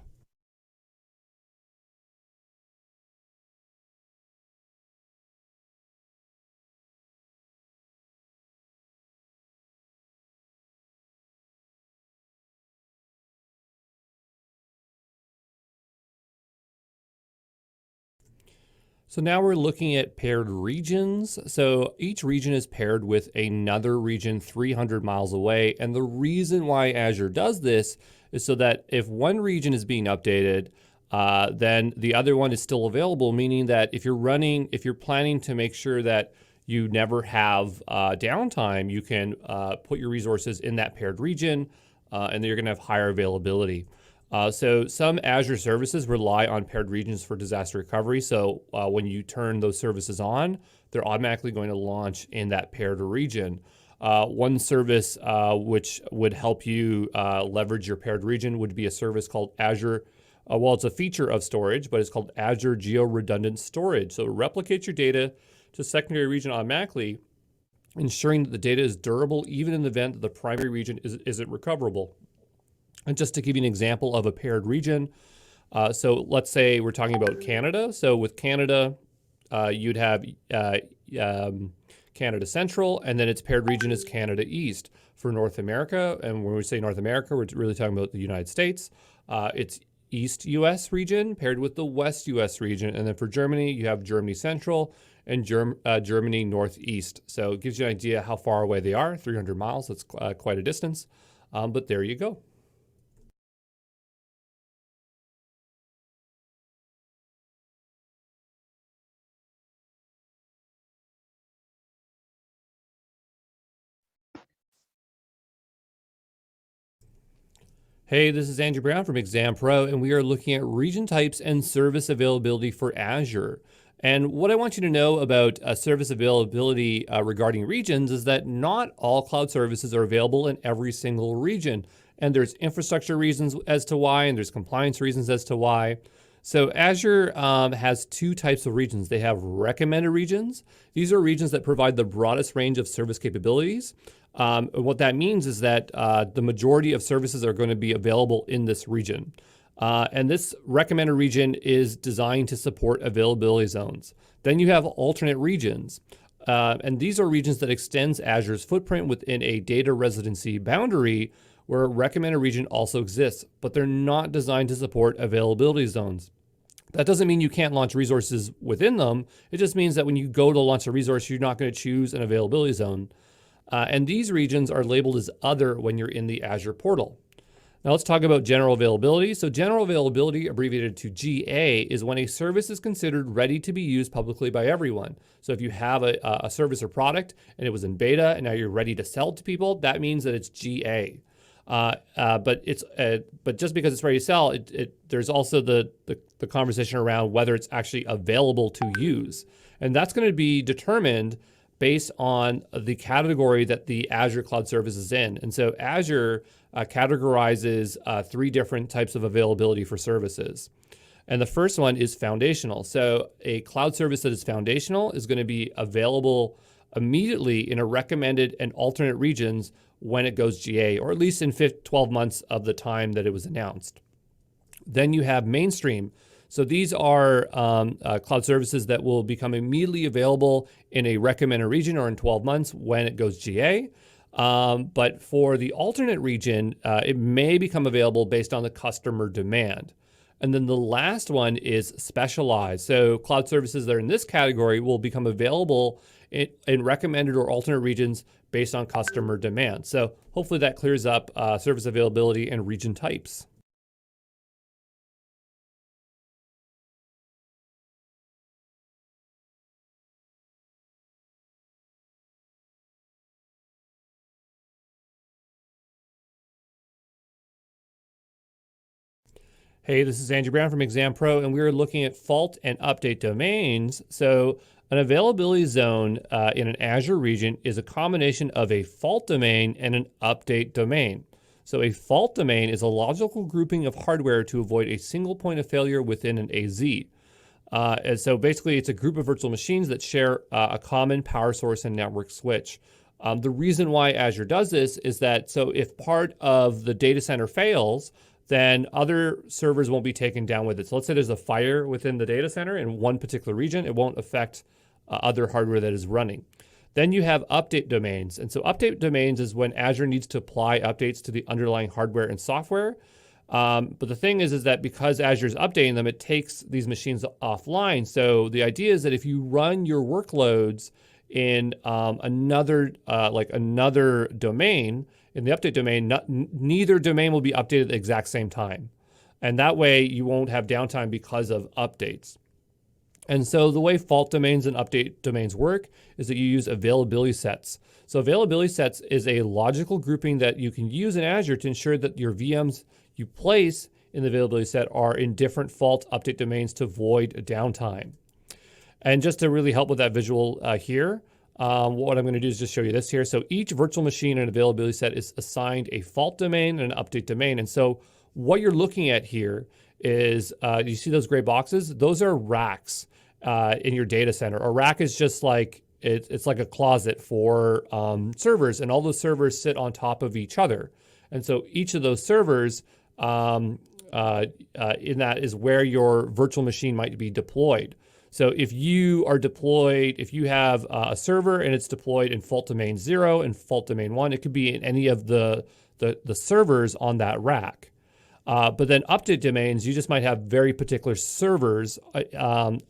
So now we're looking at paired regions. So each region is paired with another region 300 miles away. And the reason why Azure does this is so that if one region is being updated, then the other one is still available, meaning that if you're planning to make sure that you never have downtime, you can put your resources in that paired region, and then you're going to have higher availability. So some Azure services rely on paired regions for disaster recovery. So when you turn those services on, they're automatically going to launch in that paired region. One service which would help you leverage your paired region would be a service called Azure. Well, it's a feature of storage, but it's called Azure Geo-Redundant Storage. So it replicates your data to secondary region automatically, ensuring that the data is durable even in the event that the primary region isn't recoverable. And just to give you an example of a paired region, so let's say we're talking about Canada. So with Canada, you'd have Canada Central, and then its paired region is Canada East. For North America, and when we say North America, we're really talking about the United States, it's East US region paired with the West US region. And then for Germany, you have Germany Central and Germany Northeast. So it gives you an idea how far away they are, 300 miles. That's quite a distance, but there you go. Hey, this is Andrew Brown from Exam Pro, and we are looking at region types and service availability for Azure. And what I want you to know about service availability regarding regions is that not all cloud services are available in every single region. And there's infrastructure reasons as to why, and there's compliance reasons as to why. So Azure has two types of regions. They have recommended regions. These are regions that provide the broadest range of service capabilities. What that means is that the majority of services are going to be available in this region. And this recommended region is designed to support availability zones. Then you have alternate regions. And these are regions that extends Azure's footprint within a data residency boundary where a recommended region also exists, but they're not designed to support availability zones. That doesn't mean you can't launch resources within them. It just means that when you go to launch a resource, you're not going to choose an availability zone. And these regions are labeled as other when you're in the Azure portal. Now let's talk about general availability. So general availability, abbreviated to GA, is when a service is considered ready to be used publicly by everyone. So if you have a service or product and it was in beta and now you're ready to sell it to people, that means that it's GA. But just because it's ready to sell, there's also the conversation around whether it's actually available to use. And that's going to be determined based on the category that the Azure Cloud Service is in. And so Azure categorizes three different types of availability for services. And the first one is foundational. So a cloud service that is foundational is going to be available immediately in a recommended and alternate regions when it goes GA, or at least in 12 months of the time that it was announced. Then you have mainstream. So these are cloud services that will become immediately available in a recommended region or in 12 months when it goes GA. But for the alternate region, it may become available based on the customer demand. And then the last one is specialized. So cloud services that are in this category will become available in recommended or alternate regions based on customer demand. So hopefully that clears up service availability and region types. Hey, this is Andrew Brown from Exam Pro, and we are looking at fault and update domains. So An availability zone in an Azure region is a combination of a fault domain and an update domain. So a fault domain is a logical grouping of hardware to avoid a single point of failure within an AZ. And so basically it's a group of virtual machines that share a common power source and network switch. The reason why Azure does this is that so if part of the data center fails, then other servers won't be taken down with it. So let's say there's a fire within the data center in one particular region, it won't affect other hardware that is running. Then you have update domains. And so update domains is when Azure needs to apply updates to the underlying hardware and software. But the thing is that because Azure is updating them, it takes these machines offline. So the idea is that if you run your workloads in another domain, in the update domain, neither domain will be updated at the exact same time. And that way you won't have downtime because of updates. And so the way fault domains and update domains work is that you use availability sets. So availability sets is a logical grouping that you can use in Azure to ensure that your VMs you place in the availability set are in different fault update domains to avoid downtime. And just to really help with that visual here, what I'm going to do is just show you this here. So each virtual machine and availability set is assigned a fault domain and an update domain. And so what you're looking at here is, you see those gray boxes? Those are racks in your data center. A rack is just like, it's like a closet for servers, and all those servers sit on top of each other. And so each of those servers in that is where your virtual machine might be deployed. So if you are deployed, if you have a server and it's deployed in fault domain 0 and fault domain 1, it could be in any of the servers on that rack. But then update domains, you just might have very particular servers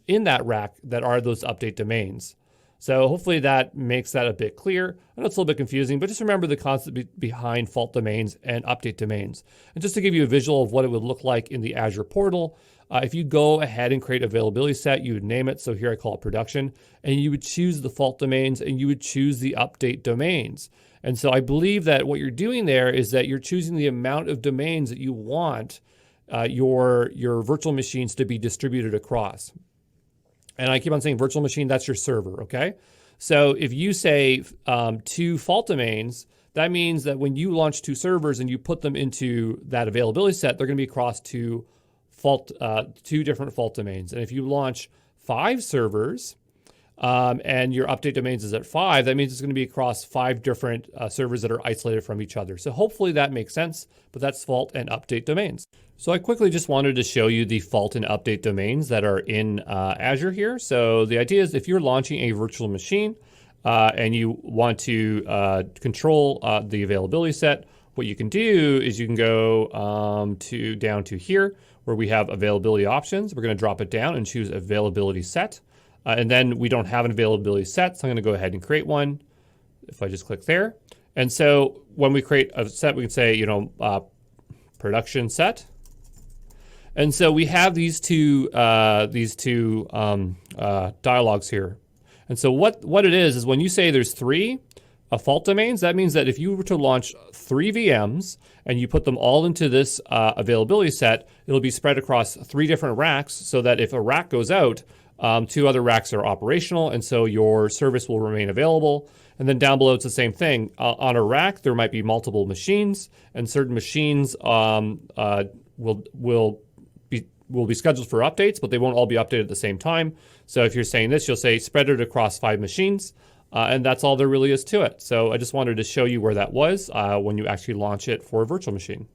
in that rack that are those update domains. So hopefully that makes that a bit clear. I know it's a little bit confusing, but just remember the concept behind fault domains and update domains. And just to give you a visual of what it would look like in the Azure portal, if you go ahead and create availability set, you would name it. So here I call it production, and you would choose the fault domains and you would choose the update domains. And so I believe that what you're doing there is that you're choosing the amount of domains that you want your virtual machines to be distributed across. And I keep on saying virtual machine, that's your server, okay? So if you say 2 fault domains, that means that when you launch 2 servers and you put them into that availability set, they're gonna be across 2 different fault domains. And if you launch 5 servers, and your update domains is at 5, that means it's going to be across 5 different servers that are isolated from each other. So hopefully that makes sense, but that's fault and update domains. So I quickly just wanted to show you the fault and update domains that are in Azure here. So the idea is if you're launching a virtual machine and you want to control the availability set, what you can do is you can go down to here where we have availability options. We're going to drop it down and choose availability set. And then we don't have an availability set, so I'm going to go ahead and create one. If I just click there. And so when we create a set, we can say, production set. And so we have these two dialogues here. And so what it is when you say there's 3 fault domains, that means that if you were to launch 3 VMs and you put them all into this availability set, it'll be spread across 3 different racks so that if a rack goes out, 2 other racks are operational, and so your service will remain available. And then down below, it's the same thing. On a rack, there might be multiple machines, and certain machines will be scheduled for updates, but they won't all be updated at the same time. So if you're saying this, you'll say spread it across 5 machines, and that's all there really is to it. So I just wanted to show you where that was when you actually launch it for a virtual machine.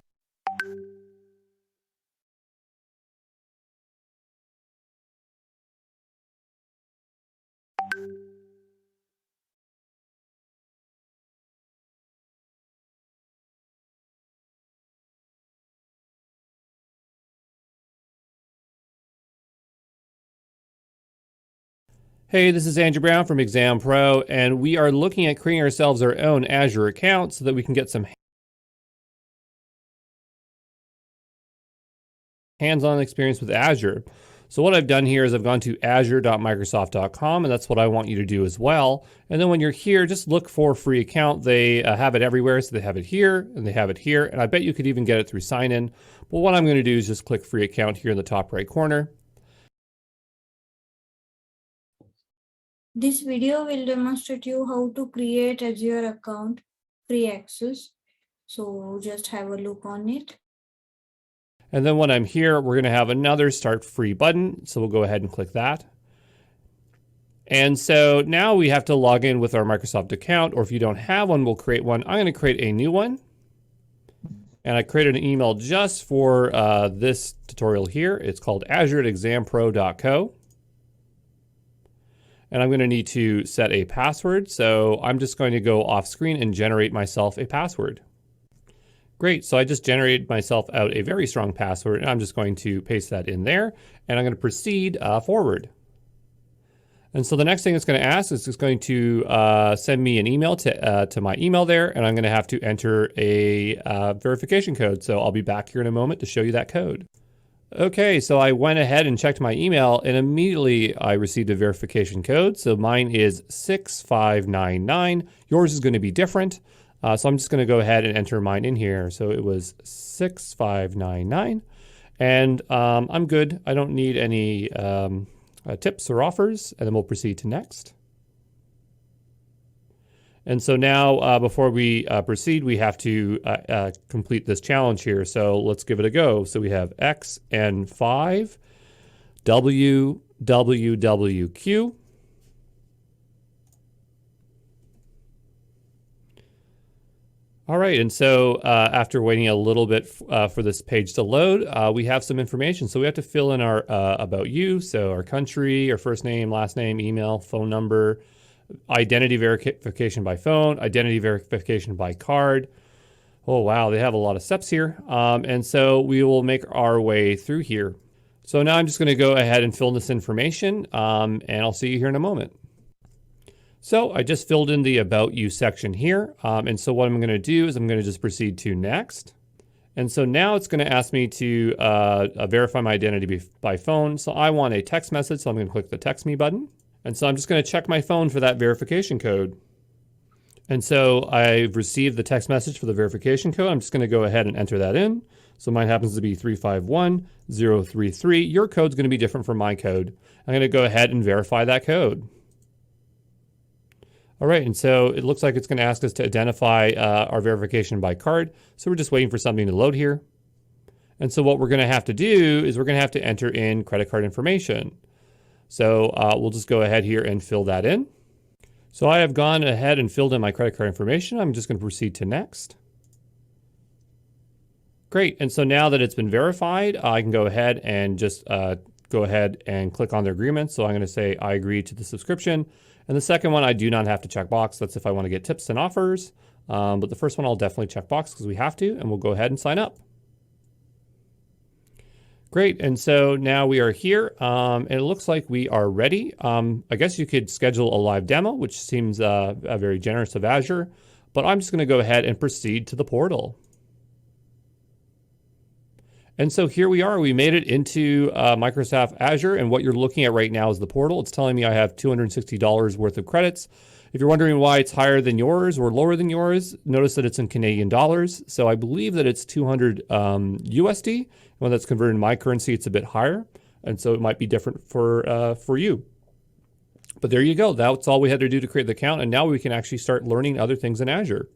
Hey, this is Andrew Brown from Exam Pro, and we are looking at creating ourselves our own Azure account so that we can get some hands-on experience with Azure. So what I've done here is I've gone to azure.microsoft.com, and that's what I want you to do as well. And then when you're here, just look for free account. They have it everywhere, so they have it here, and they have it here, and I bet you could even get it through sign-in. But what I'm going to do is just click free account here in the top right corner.
This video will demonstrate you how to create Azure account free access. So just have a look on it.
And then when I'm here, we're going to have another start free button. So we'll go ahead and click that. And so now we have to log in with our Microsoft account, or if you don't have one, we'll create one. I'm going to create a new one. And I created an email just for this tutorial here. It's called azure@exampro.co. And I'm going to need to set a password. So I'm just going to go off screen and generate myself a password. Great, so I just generated myself out a very strong password, and I'm just going to paste that in there, and I'm going to proceed forward. And so the next thing it's going to ask is it's going to send me an email to my email there, and I'm going to have to enter a verification code. So I'll be back here in a moment to show you that code. Okay, so I went ahead and checked my email, and immediately I received a verification code. So mine is 6599. Yours is going to be different. So I'm just going to go ahead and enter mine in here. So it was 6599, and I'm good. I don't need any tips or offers, and then we'll proceed to next. And so now before we proceed, we have to complete this challenge here. So let's give it a go. So we have XN5 WWWQ. All right, and so after waiting a little bit for this page to load, we have some information. So we have to fill in our about you, so our country, our first name, last name, email, phone number, identity verification by phone, identity verification by card. Oh wow, they have a lot of steps here. And so we will make our way through here. So now I'm just going to go ahead and fill in this information, and I'll see you here in a moment. So I just filled in the About You section here. And so what I'm going to do is I'm going to just proceed to next. And so now it's going to ask me to verify my identity by phone. So I want a text message, so I'm going to click the Text Me button. And so I'm just going to check my phone for that verification code. And so I've received the text message for the verification code. I'm just going to go ahead and enter that in. So mine happens to be 351033. Your code's going to be different from my code. I'm going to go ahead and verify that code. All right, and so it looks like it's going to ask us to identify our verification by card. So we're just waiting for something to load here. And so what we're going to have to do is we're going to have to enter in credit card information. So we'll just go ahead here and fill that in. So I have gone ahead and filled in my credit card information. I'm just going to proceed to next. Great, and so now that it's been verified, I can go ahead and just go ahead and click on the agreement. So I'm going to say I agree to the subscription. And the second one, I do not have to check box. That's if I want to get tips and offers. But the first one, I'll definitely check box because we have to, and we'll go ahead and sign up. Great, and so now we are here, and it looks like we are ready. I guess you could schedule a live demo, which seems very generous of Azure, but I'm just going to go ahead and proceed to the portal. And so here we are, we made it into Microsoft Azure, and what you're looking at right now is the portal. It's telling me I have $260 worth of credits. If you're wondering why it's higher than yours or lower than yours, notice that it's in Canadian dollars. So I believe that it's 200 USD. When that's converted in my currency, it's a bit higher. And so it might be different for you. But there you go. That's all we had to do to create the account. And now we can actually start learning other things in Azure.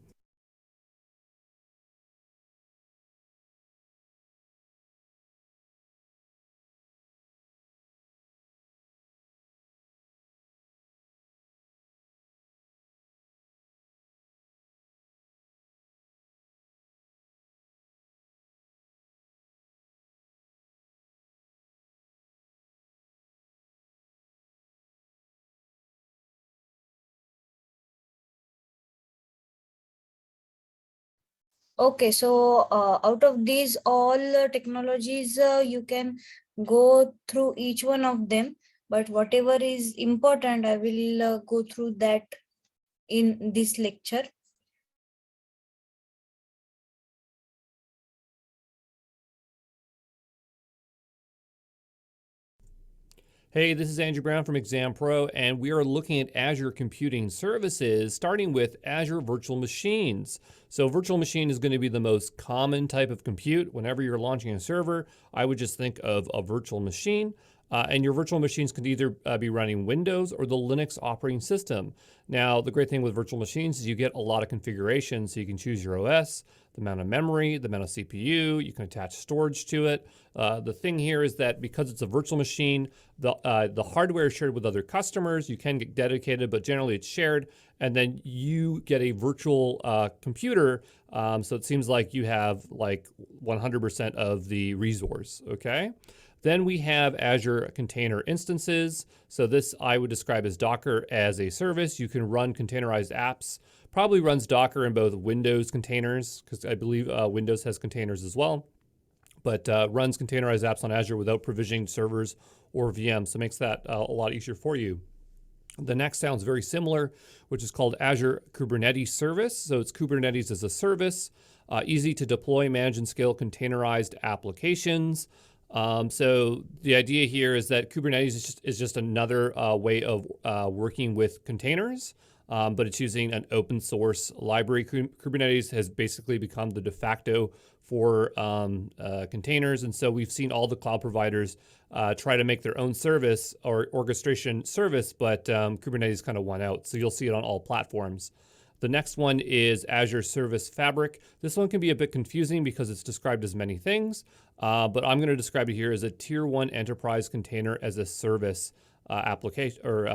Okay, so out of these all technologies, you can go through each one of them, but whatever is important, I will go through that in this lecture.
Hey, this is Andrew Brown from Exam Pro, and we are looking at Azure Computing Services, starting with Azure Virtual Machines. So virtual machine is going to be the most common type of compute. Whenever you're launching a server, I would just think of a virtual machine. And your virtual machines can either be running Windows or the Linux operating system. Now, the great thing with virtual machines is you get a lot of configuration. So you can choose your OS, the amount of memory, the amount of CPU, you can attach storage to it. The thing here is that because it's a virtual machine, the hardware is shared with other customers. You can get dedicated, but generally it's shared. And then you get a virtual computer. So it seems like you have like 100% of the resource, okay? Then we have Azure Container instances. So this I would describe as Docker as a service. You can run containerized apps. Probably runs Docker in both Windows containers, because I believe Windows has containers as well, but runs containerized apps on Azure without provisioning servers or VMs. So it makes that a lot easier for you. The next sounds very similar, which is called Azure Kubernetes Service. So it's Kubernetes as a service, easy to deploy, manage, and scale containerized applications. So the idea here is that Kubernetes is just another way of working with containers, but it's using an open source library. Kubernetes has basically become the de facto for containers. And so we've seen all the cloud providers try to make their own service or orchestration service, but Kubernetes kind of won out. So you'll see it on all platforms. The next one is Azure Service Fabric. This one can be a bit confusing because it's described as many things, but I'm going to describe it here as a tier 1 enterprise container as a service application or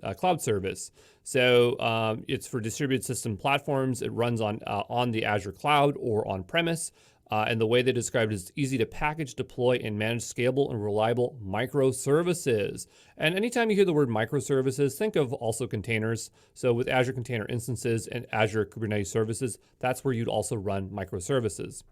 a cloud service. So it's for distributed system platforms. It runs on the Azure cloud or on premise. And the way they describe it is easy to package, deploy, and manage scalable and reliable microservices. And anytime you hear the word microservices, think of also containers. So with Azure Container Instances and Azure Kubernetes Services, that's where you'd also run microservices.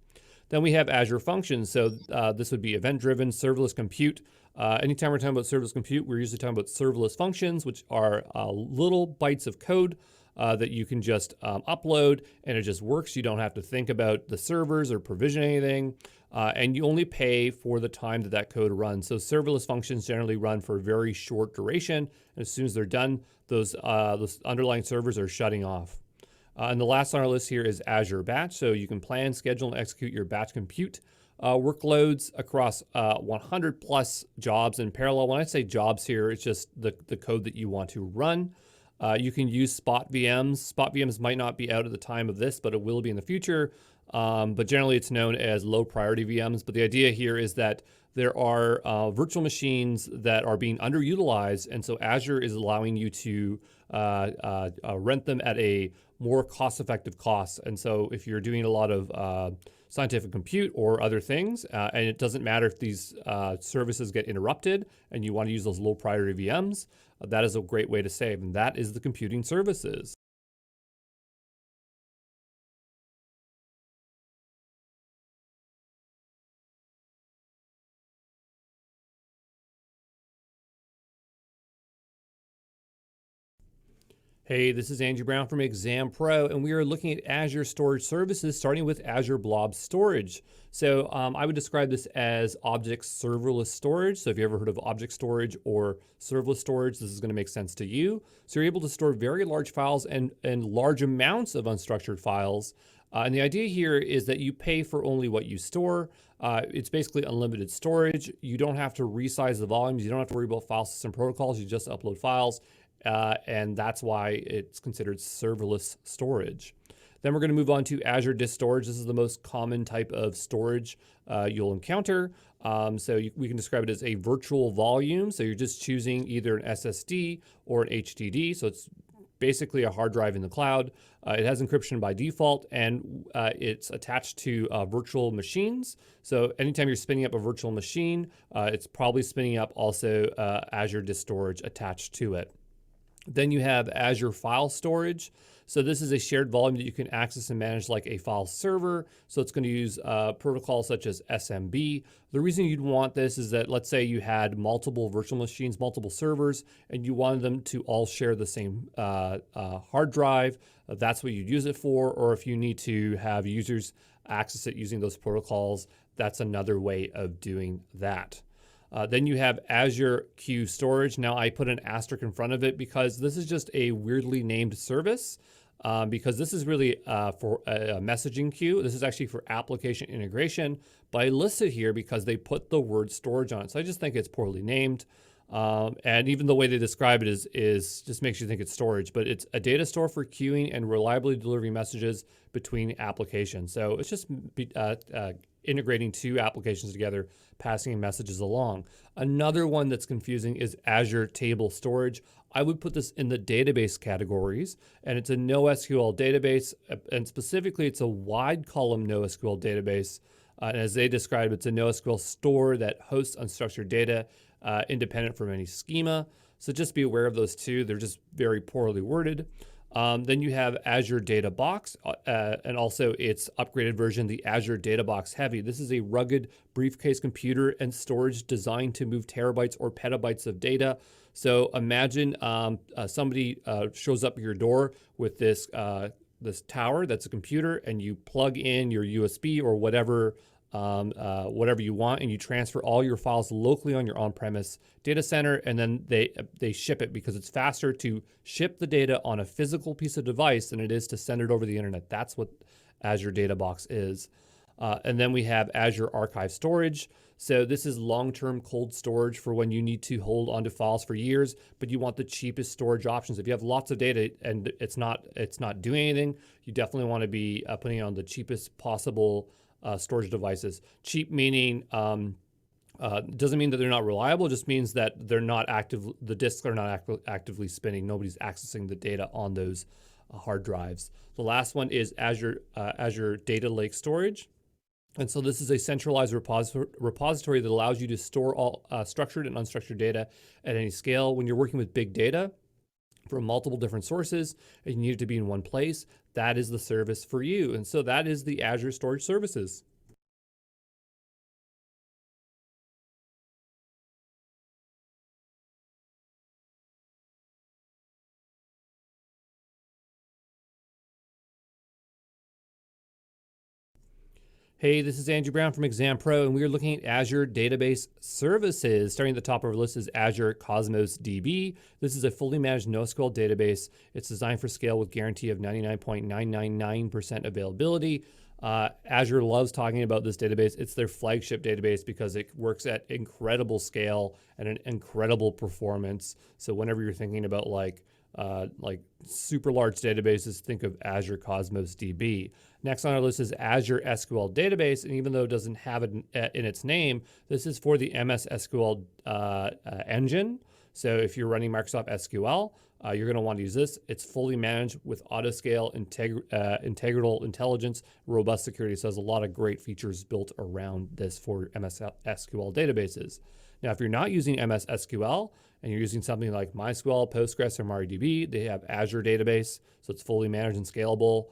Then we have Azure Functions. So this would be event-driven, serverless compute. Anytime we're talking about serverless compute, we're usually talking about serverless functions, which are little bytes of code that you can just upload and it just works. You don't have to think about the servers or provision anything. And you only pay for the time that that code runs. So serverless functions generally run for a very short duration. And as soon as they're done, those underlying servers are shutting off. And the last on our list here is Azure Batch. So you can plan, schedule, and execute your batch compute workloads across 100 plus jobs in parallel. When I say jobs here, it's just the code that you want to run. You can use spot VMs. Spot VMs might not be out at the time of this, but it will be in the future. But generally it's known as low priority VMs. But the idea here is that there are virtual machines that are being underutilized. And so Azure is allowing you to rent them at a more cost-effective cost. And so if you're doing a lot of scientific compute or other things, and it doesn't matter if these services get interrupted and you want to use those low priority VMs, that is a great way to save, and that is the computing services. Hey, this is Andrew Brown from Exam Pro, and we are looking at Azure Storage Services, starting with Azure Blob Storage. So I would describe this as object serverless storage. So if you ever heard of object storage or serverless storage, this is going to make sense to you. So you're able to store very large files and large amounts of unstructured files. And the idea here is that you pay for only what you store. It's basically unlimited storage. You don't have to resize the volumes. You don't have to worry about file system protocols. You just upload files. And that's why it's considered serverless storage. Then we're going to move on to Azure Disk Storage. This is the most common type of storage you'll encounter. We can describe it as a virtual volume. So you're just choosing either an SSD or an HDD. So it's basically a hard drive in the cloud. It has encryption by default, and it's attached to virtual machines. So anytime you're spinning up a virtual machine, it's probably spinning up also Azure Disk Storage attached to it. Then you have Azure File Storage. So this is a shared volume that you can access and manage like a file server. So it's going to use protocols such as SMB. The reason you'd want this is that, let's say you had multiple virtual machines, multiple servers, and you wanted them to all share the same hard drive. That's what you'd use it for. Or if you need to have users access it using those protocols, that's another way of doing that. Then you have Azure Q Storage. Now I put an asterisk in front of it because this is just a weirdly named service. because this is really for a messaging queue. This is actually for application integration, but I listed here because they put the word storage on it. So I just think it's poorly named. And even the way they describe it is just makes you think it's storage, but it's a data store for queuing and reliably delivering messages between applications. So it's just integrating two applications together, passing messages along. Another one that's confusing is Azure Table Storage. I would put this in the database categories, and it's a NoSQL database, and specifically it's a wide column NoSQL database. And as they describe, it's a NoSQL store that hosts unstructured data independent from any schema. So just be aware of those two. They're just very poorly worded. Then you have Azure Data Box, and also its upgraded version, the Azure Data Box Heavy. This is a rugged briefcase computer and storage designed to move terabytes or petabytes of data. So imagine somebody shows up at your door with this tower that's a computer, and you plug in your USB or whatever you want, and you transfer all your files locally on your on-premise data center, and then they ship it because it's faster to ship the data on a physical piece of device than it is to send it over the internet. That's what Azure Data Box is. And then we have Azure Archive Storage. So this is long-term cold storage for when you need to hold onto files for years, but you want the cheapest storage options. If you have lots of data and it's not doing anything, you definitely want to be putting it on the cheapest possible storage devices. Cheap meaning doesn't mean that they're not reliable. It just means that they're not active. The disks are not actively spinning. Nobody's accessing the data on those hard drives. The last one is Azure Data Lake Storage. And so this is a centralized repository that allows you to store all structured and unstructured data at any scale. When you're working with big data from multiple different sources and you need it to be in one place, that is the service for you. And so that is the Azure Storage Services. Hey, this is Andrew Brown from Exam Pro, and we are looking at Azure Database Services. Starting at the top of our list is Azure Cosmos DB. This is a fully managed NoSQL database. It's designed for scale with guarantee of 99.999% availability. Azure loves talking about this database. It's their flagship database because it works at incredible scale and an incredible performance. So whenever you're thinking about like super large databases, think of Azure Cosmos DB. Next on our list is Azure SQL Database, and even though it doesn't have it in its name, this is for the MS SQL engine. So if you're running Microsoft SQL, you're going to want to use this. It's fully managed with autoscale, integral intelligence, robust security. So it has a lot of great features built around this for MS SQL databases. Now, if you're not using MS SQL and you're using something like MySQL, Postgres, or MariaDB, they have Azure Database. So it's fully managed and scalable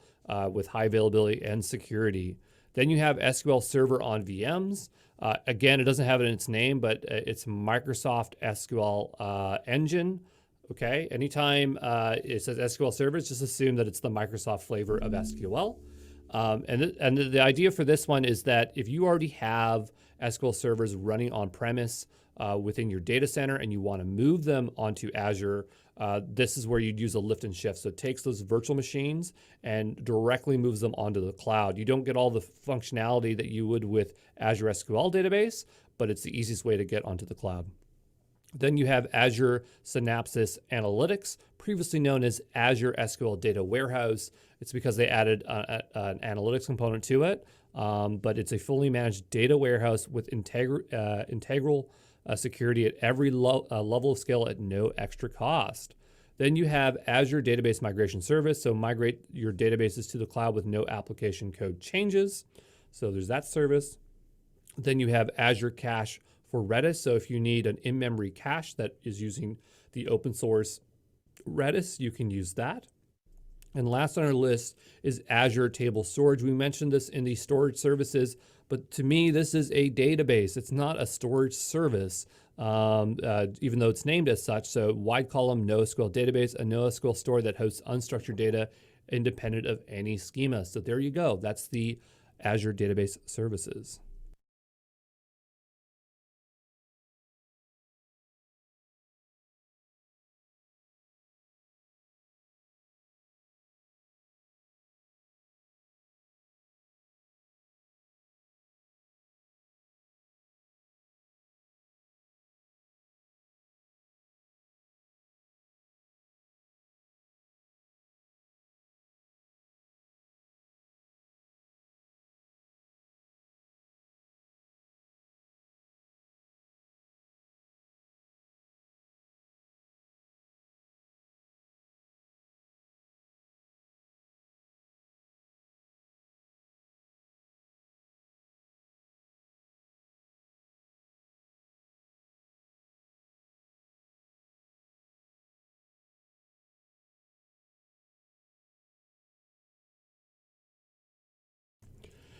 with high availability and security. Then you have SQL Server on VMs. Again, it doesn't have it in its name, but it's Microsoft SQL Engine. Okay, anytime it says SQL Server, just assume that it's the Microsoft flavor of SQL. And the idea for this one is that if you already have SQL servers running on premise within your data center and you want to move them onto Azure, this is where you'd use a lift and shift. So it takes those virtual machines and directly moves them onto the cloud. You don't get all the functionality that you would with Azure SQL Database, but it's the easiest way to get onto the cloud. Then you have Azure Synapse Analytics, previously known as Azure SQL Data Warehouse. It's because they added an analytics component to it, but it's a fully managed data warehouse with integral security at every level of scale at no extra cost. Then you have Azure Database Migration Service, so migrate your databases to the cloud with no application code changes. So there's that service. Then you have Azure Cache for Redis. So if you need an in-memory cache that is using the open source Redis, you can use that. And last on our list is Azure Table Storage. We mentioned this in the storage services, but to me, this is a database. It's not a storage service, even though it's named as such. So wide column NoSQL database, a NoSQL store that hosts unstructured data independent of any schema. So there you go. That's the Azure Database Services.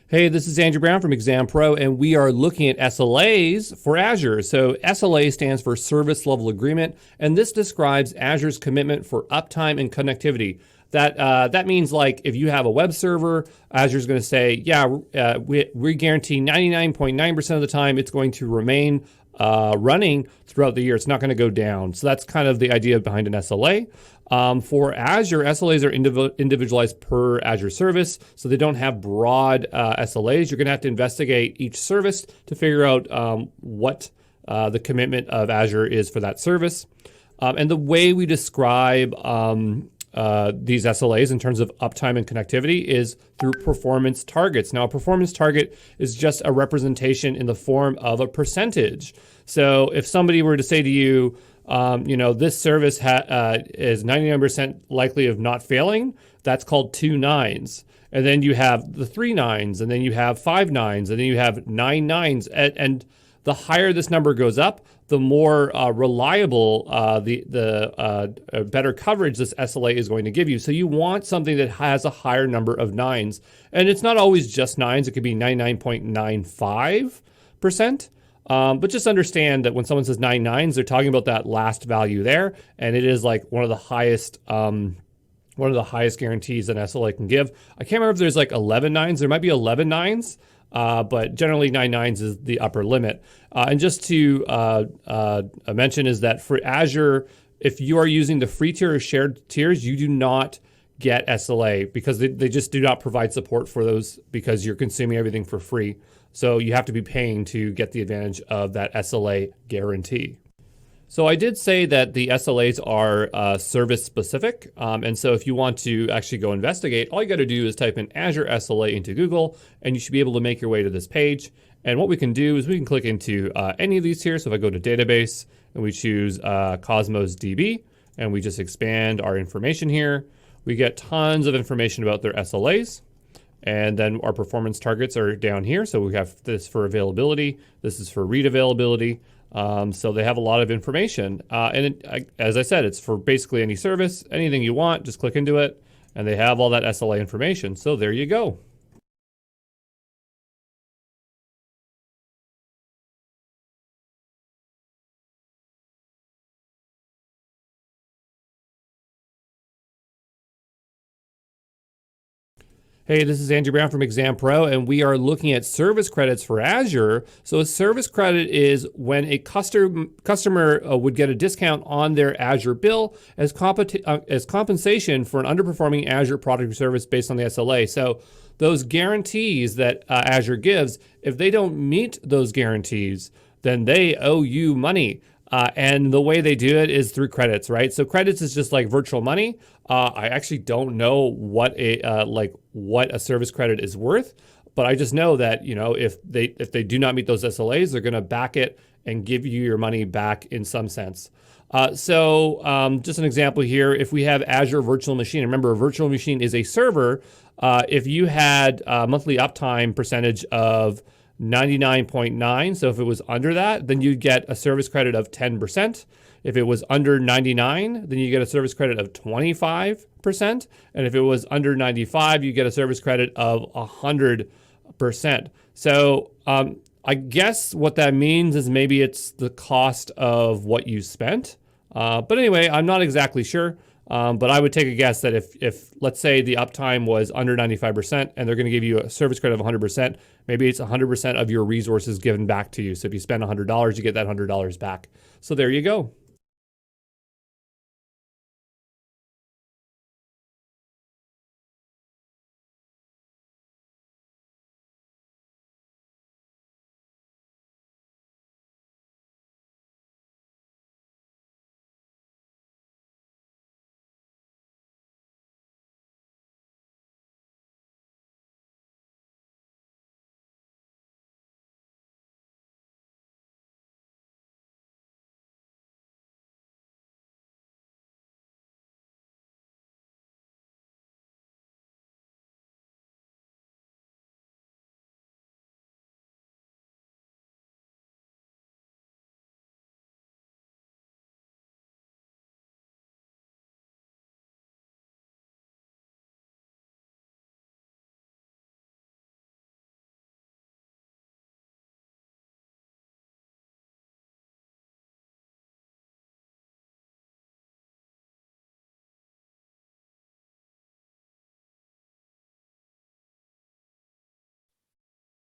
Hey, this is Andrew Brown from Exam Pro, and we are looking at SLAs for Azure. So SLA stands for Service Level Agreement, and this describes Azure's commitment for uptime and connectivity. That means, like, if you have a web server, Azure's going to say, yeah, we guarantee 99.9% of the time it's going to remain running throughout the year. It's not going to go down. So that's kind of the idea behind an SLA. For Azure, SLAs are individualized per Azure service, so they don't have broad SLAs. You're going to have to investigate each service to figure out what the commitment of Azure is for that service. And the way we describe these SLAs in terms of uptime and connectivity is through performance targets. Now, a performance target is just a representation in the form of a percentage. So if somebody were to say to you, this service is 99% likely of not failing, that's called 2 nines. And then you have the 3 nines, and then you have 5 nines, and then you have 9 nines. And the higher this number goes up, the more reliable, the better coverage this SLA is going to give you. So you want something that has a higher number of nines. And it's not always just nines. It could be 99.95%. But just understand that when someone says 9 nines, they're talking about that last value there. And it is like one of the highest guarantees an SLA can give. I can't remember if there's like 11 nines. There might be 11 nines. But generally 9 nines is the upper limit. And just to mention is that for Azure, if you are using the free tier or shared tiers, you do not get SLA because they just do not provide support for those because you're consuming everything for free. So you have to be paying to get the advantage of that SLA guarantee. So I did say that the SLAs are service specific. And so if you want to actually go investigate, all you got to do is type in Azure SLA into Google, and you should be able to make your way to this page. And what we can do is we can click into any of these here. So if I go to Database and we choose Cosmos Db, and we just expand our information here, we get tons of information about their SLAs. And then our performance targets are down here. So we have this for availability. This is for read availability. So they have a lot of information. As I said, it's for basically any service, anything you want, just click into it. And they have all that SLA information. So there you go. Hey, this is Andrew Brown from Exam Pro, and we are looking at service credits for Azure. So a service credit is when a customer would get a discount on their Azure bill as compensation for an underperforming Azure product or service based on the SLA. So those guarantees that Azure gives, if they don't meet those guarantees, then they owe you money. And the way they do it is through credits, right? So credits is just like virtual money. I actually don't know what a service credit is worth, but I just know that if they do not meet those SLAs, they're going to back it and give you your money back in some sense. So just an example here: if we have Azure Virtual Machine, remember a virtual machine is a server. If you had a monthly uptime percentage of 99.9, so if it was under that, then you'd get a service credit of 10%. If it was under 99, then you get a service credit of 25%. And if it was under 95, you get a service credit of 100%. So I guess what that means is maybe it's the cost of what you spent. But anyway, I'm not exactly sure. But I would take a guess that if let's say the uptime was under 95% and they're going to give you a service credit of 100%, maybe it's 100% of your resources given back to you. So if you spend $100, you get that $100 back. So there you go.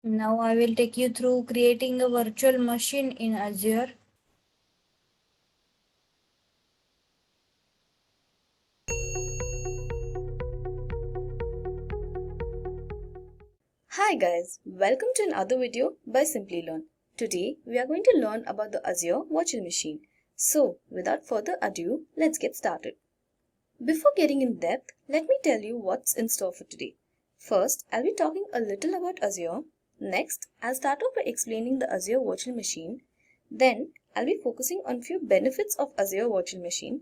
Now I will take you through creating a virtual machine in Azure.
Hi guys, welcome to another video by Simply Learn. Today we are going to learn about the Azure Virtual Machine. So without further ado, let's get started. Before getting in depth, let me tell you what's in store for today. First, I'll be talking a little about Azure. Next, I'll start off by explaining the Azure Virtual Machine. Then, I'll be focusing on few benefits of Azure Virtual Machine.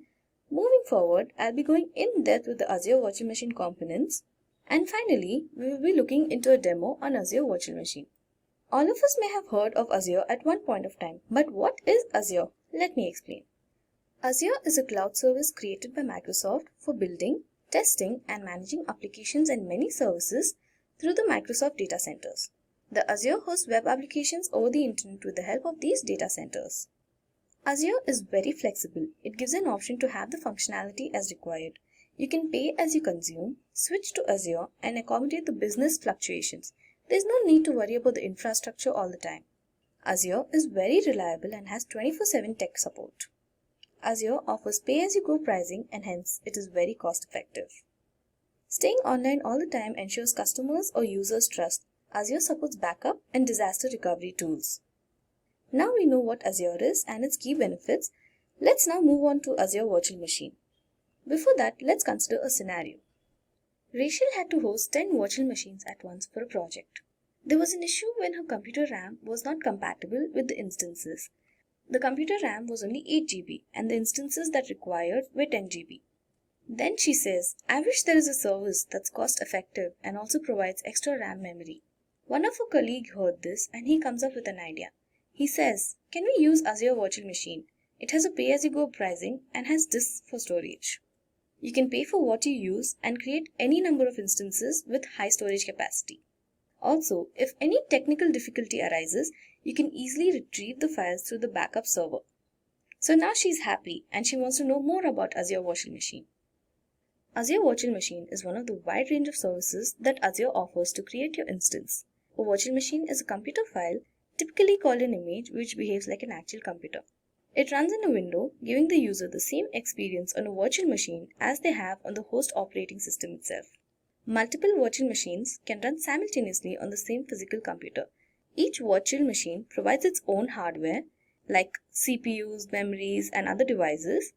Moving forward, I'll be going in depth with the Azure Virtual Machine components. And finally, we will be looking into a demo on Azure Virtual Machine. All of us may have heard of Azure at one point of time, but what is Azure? Let me explain. Azure is a cloud service created by Microsoft for building, testing, and managing applications and many services through the Microsoft data centers. The Azure hosts web applications over the internet with the help of these data centers. Azure is very flexible. It gives an option to have the functionality as required. You can pay as you consume, switch to Azure, and accommodate the business fluctuations. There is no need to worry about the infrastructure all the time. Azure is very reliable and has 24/7 tech support. Azure offers pay-as-you-go pricing and hence it is very cost-effective. Staying online all the time ensures customers or users trust. Azure supports backup and disaster recovery tools. Now we know what Azure is and its key benefits. Let's now move on to Azure Virtual Machine. Before that, let's consider a scenario. Rachel had to host 10 virtual machines at once for a project. There was an issue when her computer RAM was not compatible with the instances. The computer RAM was only 8 GB and the instances that required were 10 GB. Then she says, I wish there is a service that's cost effective and also provides extra RAM memory. One of her colleagues heard this and he comes up with an idea. He says, can we use Azure Virtual Machine? It has a pay-as-you-go pricing and has disks for storage. You can pay for what you use and create any number of instances with high storage capacity. Also, if any technical difficulty arises, you can easily retrieve the files through the backup server. So now she's happy and she wants to know more about Azure Virtual Machine. Azure Virtual Machine is one of the wide range of services that Azure offers to create your instance. A virtual machine is a computer file, typically called an image, which behaves like an actual computer. It runs in a window, giving the user the same experience on a virtual machine as they have on the host operating system itself. Multiple virtual machines can run simultaneously on the same physical computer. Each virtual machine provides its own hardware, like CPUs, memories, and other devices.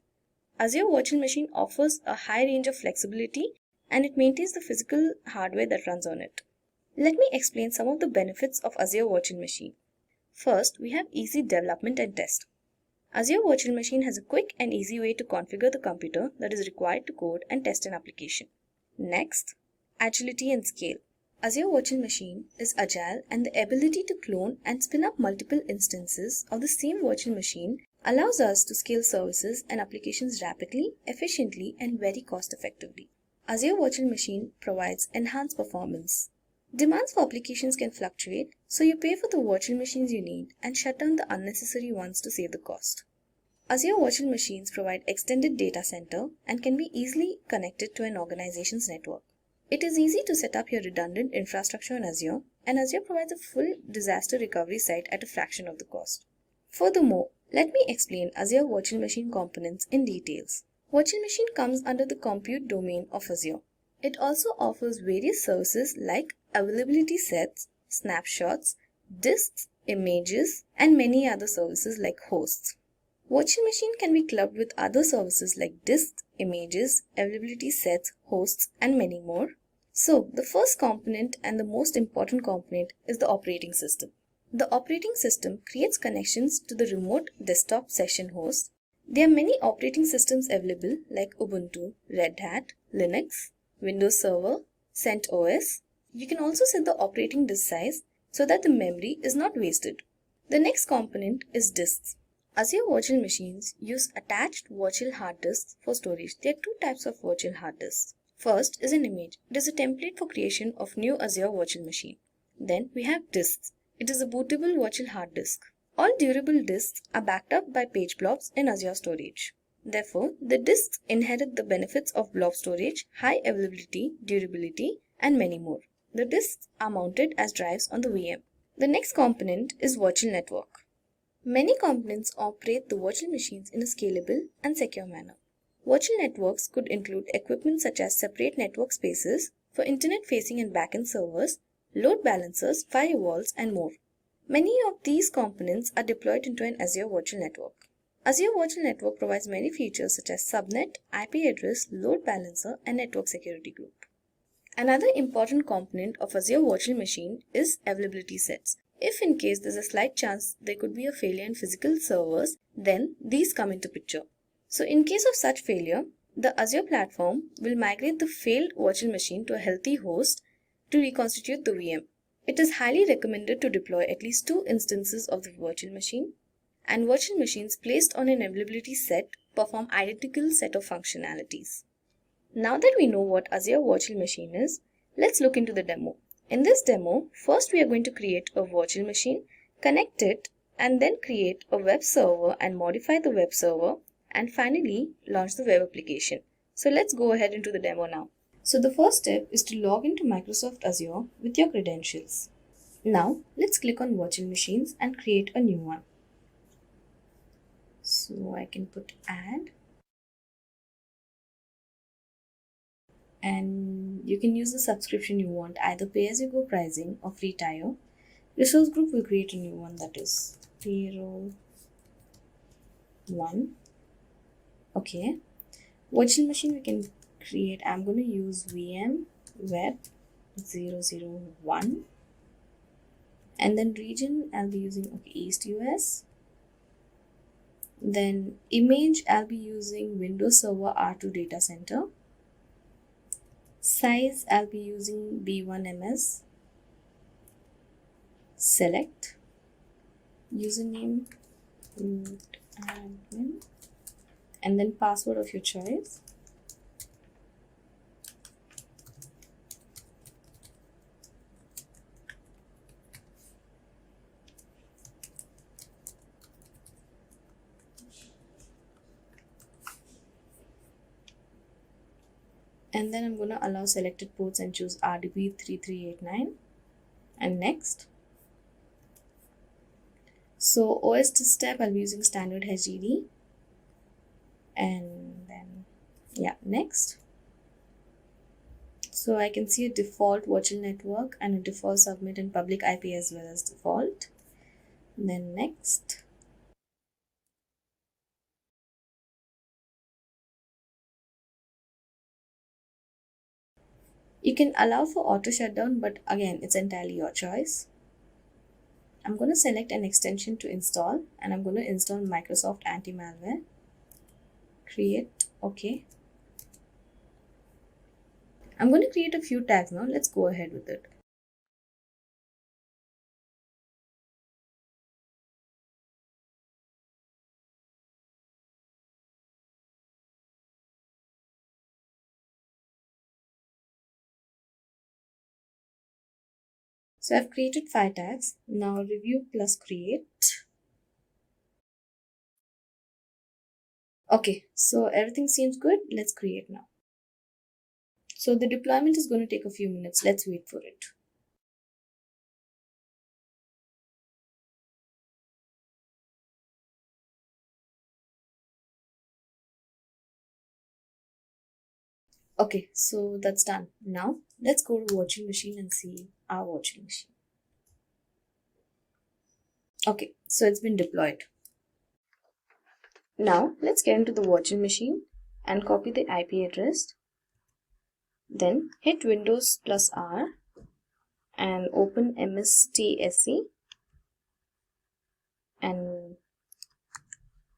Azure Virtual Machine offers a high range of flexibility and it maintains the physical hardware that runs on it. Let me explain some of the benefits of Azure Virtual Machine. First, we have easy development and test. Azure Virtual Machine has a quick and easy way to configure the computer that is required to code and test an application. Next, agility and scale. Azure Virtual Machine is agile and the ability to clone and spin up multiple instances of the same virtual machine allows us to scale services and applications rapidly, efficiently, and very cost effectively. Azure Virtual Machine provides enhanced performance. Demands for applications can fluctuate, so you pay for the virtual machines you need and shut down the unnecessary ones to save the cost. Azure Virtual Machines provide extended data center and can be easily connected to an organization's network. It is easy to set up your redundant infrastructure on Azure, and Azure provides a full disaster recovery site at a fraction of the cost. Furthermore, let me explain Azure Virtual Machine components in details. Virtual Machine comes under the compute domain of Azure. It also offers various services like availability sets, snapshots, disks, images, and many other services like hosts. Virtual Machine can be clubbed with other services like disks, images, availability sets, hosts, and many more. So, the first component and the most important component is the operating system. The operating system creates connections to the remote desktop session host. There are many operating systems available like Ubuntu, Red Hat, Linux, Windows Server, CentOS. You can also set the operating disk size so that the memory is not wasted. The next component is disks. Azure Virtual Machines use attached virtual hard disks for storage. There are two types of virtual hard disks. First is an image. It is a template for creation of new Azure Virtual Machine. Then we have disks. It is a bootable virtual hard disk. All durable disks are backed up by page blobs in Azure Storage. Therefore, the disks inherit the benefits of blob storage, high availability, durability, and many more. The disks are mounted as drives on the VM. The next component is virtual network. Many components operate the virtual machines in a scalable and secure manner. Virtual networks could include equipment such as separate network spaces for internet-facing and backend servers, load balancers, firewalls, and more. Many of these components are deployed into an Azure Virtual Network. Azure Virtual Network provides many features such as subnet, IP address, load balancer, and network security group. Another important component of Azure Virtual Machine is availability sets. If in case there's a slight chance there could be a failure in physical servers, then these come into picture. So in case of such failure, the Azure platform will migrate the failed virtual machine to a healthy host to reconstitute the VM. It is highly recommended to deploy at least 2 instances of the virtual machine, and virtual machines placed on an availability set perform identical set of functionalities. Now that we know what Azure Virtual Machine is, let's look into the demo. In this demo, first we are going to create a virtual machine, connect it, and then create a web server and modify the web server, and finally launch the web application. So let's go ahead into the demo now. So the first step is to log into Microsoft Azure with your credentials. Now let's click on virtual machines and create a new one. So I can put add, and you can use the subscription you want, either pay-as-you-go pricing or free tier. Resource group will create a new one, that is payroll 1. Okay. Virtual machine we can create, I'm going to use VM web 001, and then region I'll be using East US. Then image I'll be using Windows Server R2 data center. Size I'll be using B1MS. Select username root admin, and then password of your choice. And then I'm going to allow selected ports and choose RDP3389 and next. So OS test tab I'll be using standard HDD, and then next. So I can see a default virtual network and a default subnet and public IP as well as default. Then next. You can allow for auto shutdown, but again, it's entirely your choice. I'm going to select an extension to install, and I'm going to install Microsoft Anti-Malware. Create, okay. I'm going to create a few tags now. Let's go ahead with it. So I've created 5 tags. Now review plus create. Okay, so everything seems good. Let's create now. So the deployment is going to take a few minutes. Let's wait for it. Okay, so that's done. Now let's go to virtual machine and see our virtual machine. Okay, so it's been deployed. Now let's get into the virtual machine and copy the IP address. Then hit Windows plus R and open MSTSE and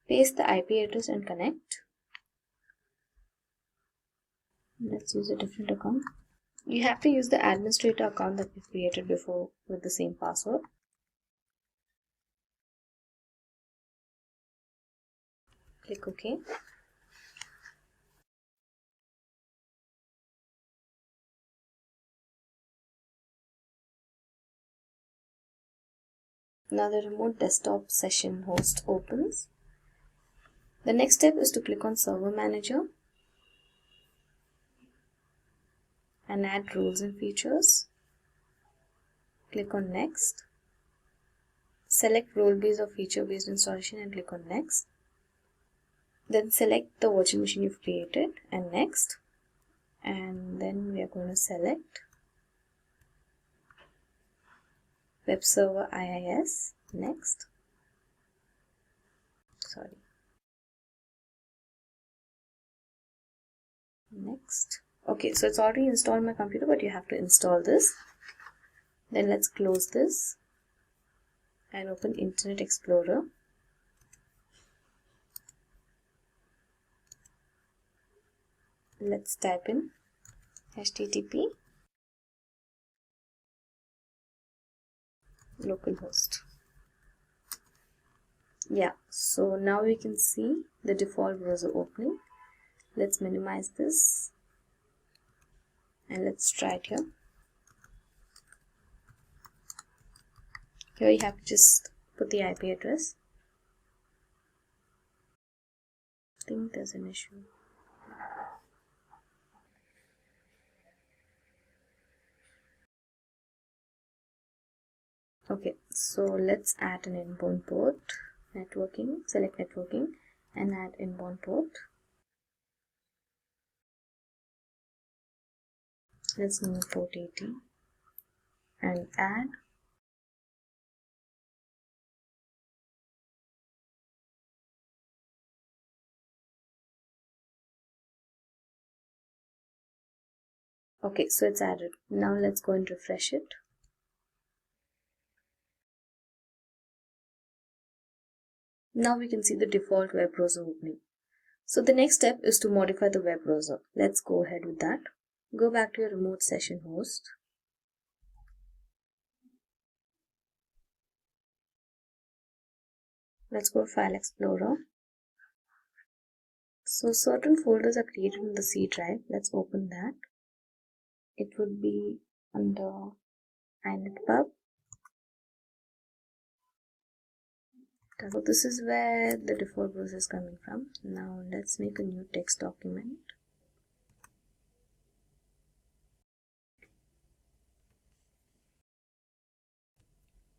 paste the IP address and connect. Let's use a different account. You have to use the administrator account that we created before with the same password. Click OK. Now the remote desktop session host opens. The next step is to click on Server Manager and add roles and features. Click on Next. select role-based or feature-based installation and click on next. Then select the virtual machine you've created and next. And then we are going to select web server IIS, next. Next. Okay, so it's already installed on my computer, but you have to install this. Then let's close this and open Internet Explorer. Let's type in HTTP localhost. Yeah, so now we can see the default browser opening. Let's minimize this and let's try it here. Here you have to just put the IP address. I think there's an issue. Okay, so let's add an inbound port. Networking, select networking and add inbound port. Let's move port 80 and add. Okay, so it's added. Now let's go and refresh it. Now we can see the default web browser opening. So the next step is to modify the web browser. Let's go ahead with that. Go back to your remote session host. Let's go to File Explorer. So certain folders are created in the C drive. Let's open that. It would be under inetpub. So this is where the default browser is coming from. Now let's make a new text document.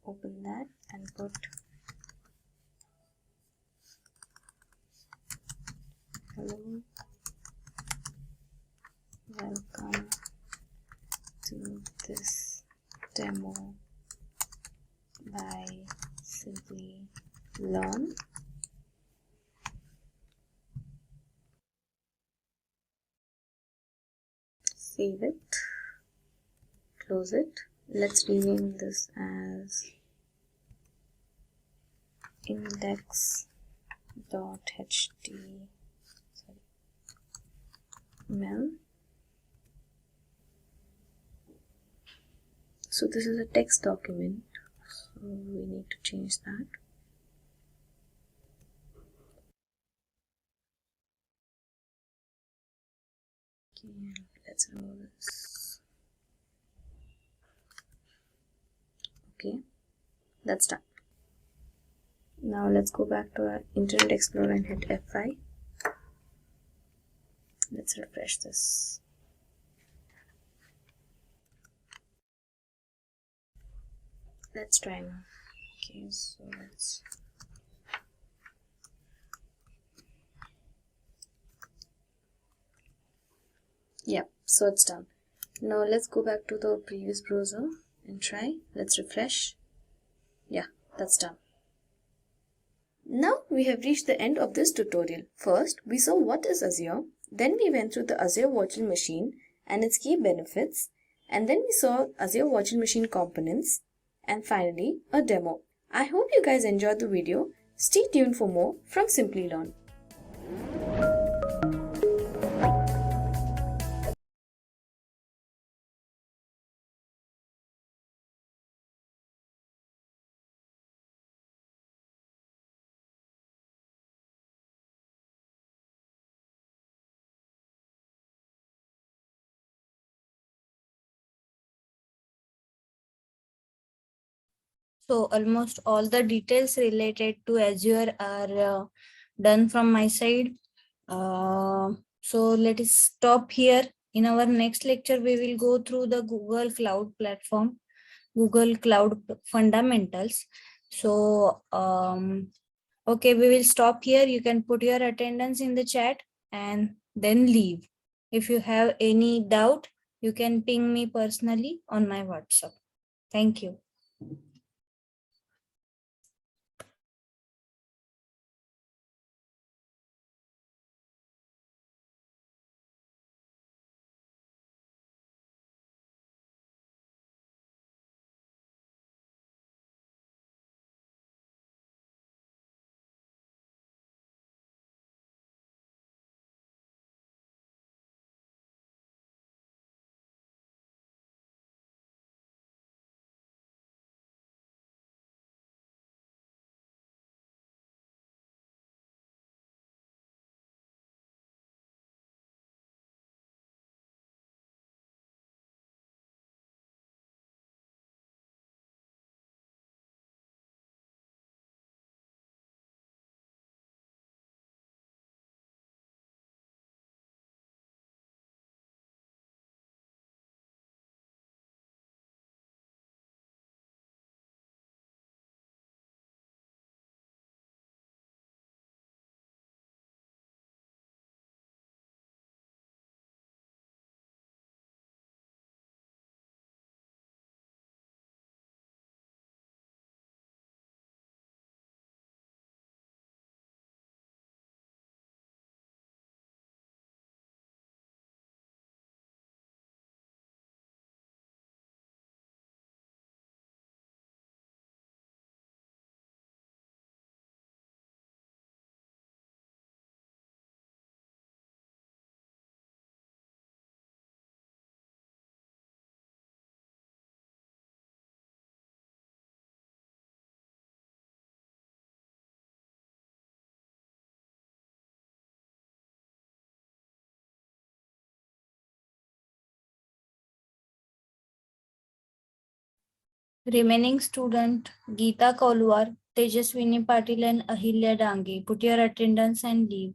Open that and put hello, welcome to this demo by Simply Learn. Save it, close it. Let's rename this as index.html. So this is a text document, so we need to change that. Okay, let's roll this. Okay, that's done. Now let's go back to our Internet Explorer and hit F5. Let's refresh this. Let's try now. Okay, so let's so it's done. Now let's go back to the previous browser and try. Let's refresh. Yeah, that's done. Now we have reached the end of this tutorial. First, we saw what is Azure. Then we went through the Azure Virtual Machine and its key benefits. And then we saw Azure Virtual Machine components. And finally, a demo. I hope you guys enjoyed the video. Stay tuned for more from Simply Learn.
So almost all the details related to Azure are done from my side. So let us stop here. In our next lecture, we will go through the Google Cloud Platform, Google Cloud Fundamentals. So, okay, we will stop here. You can put your attendance in the chat and then leave. If you have any doubt, you can ping me personally on my WhatsApp. Thank you. Remaining student Geeta Kaulwar, Tejaswini Patil and Ahilya Dange. Put your attendance and leave.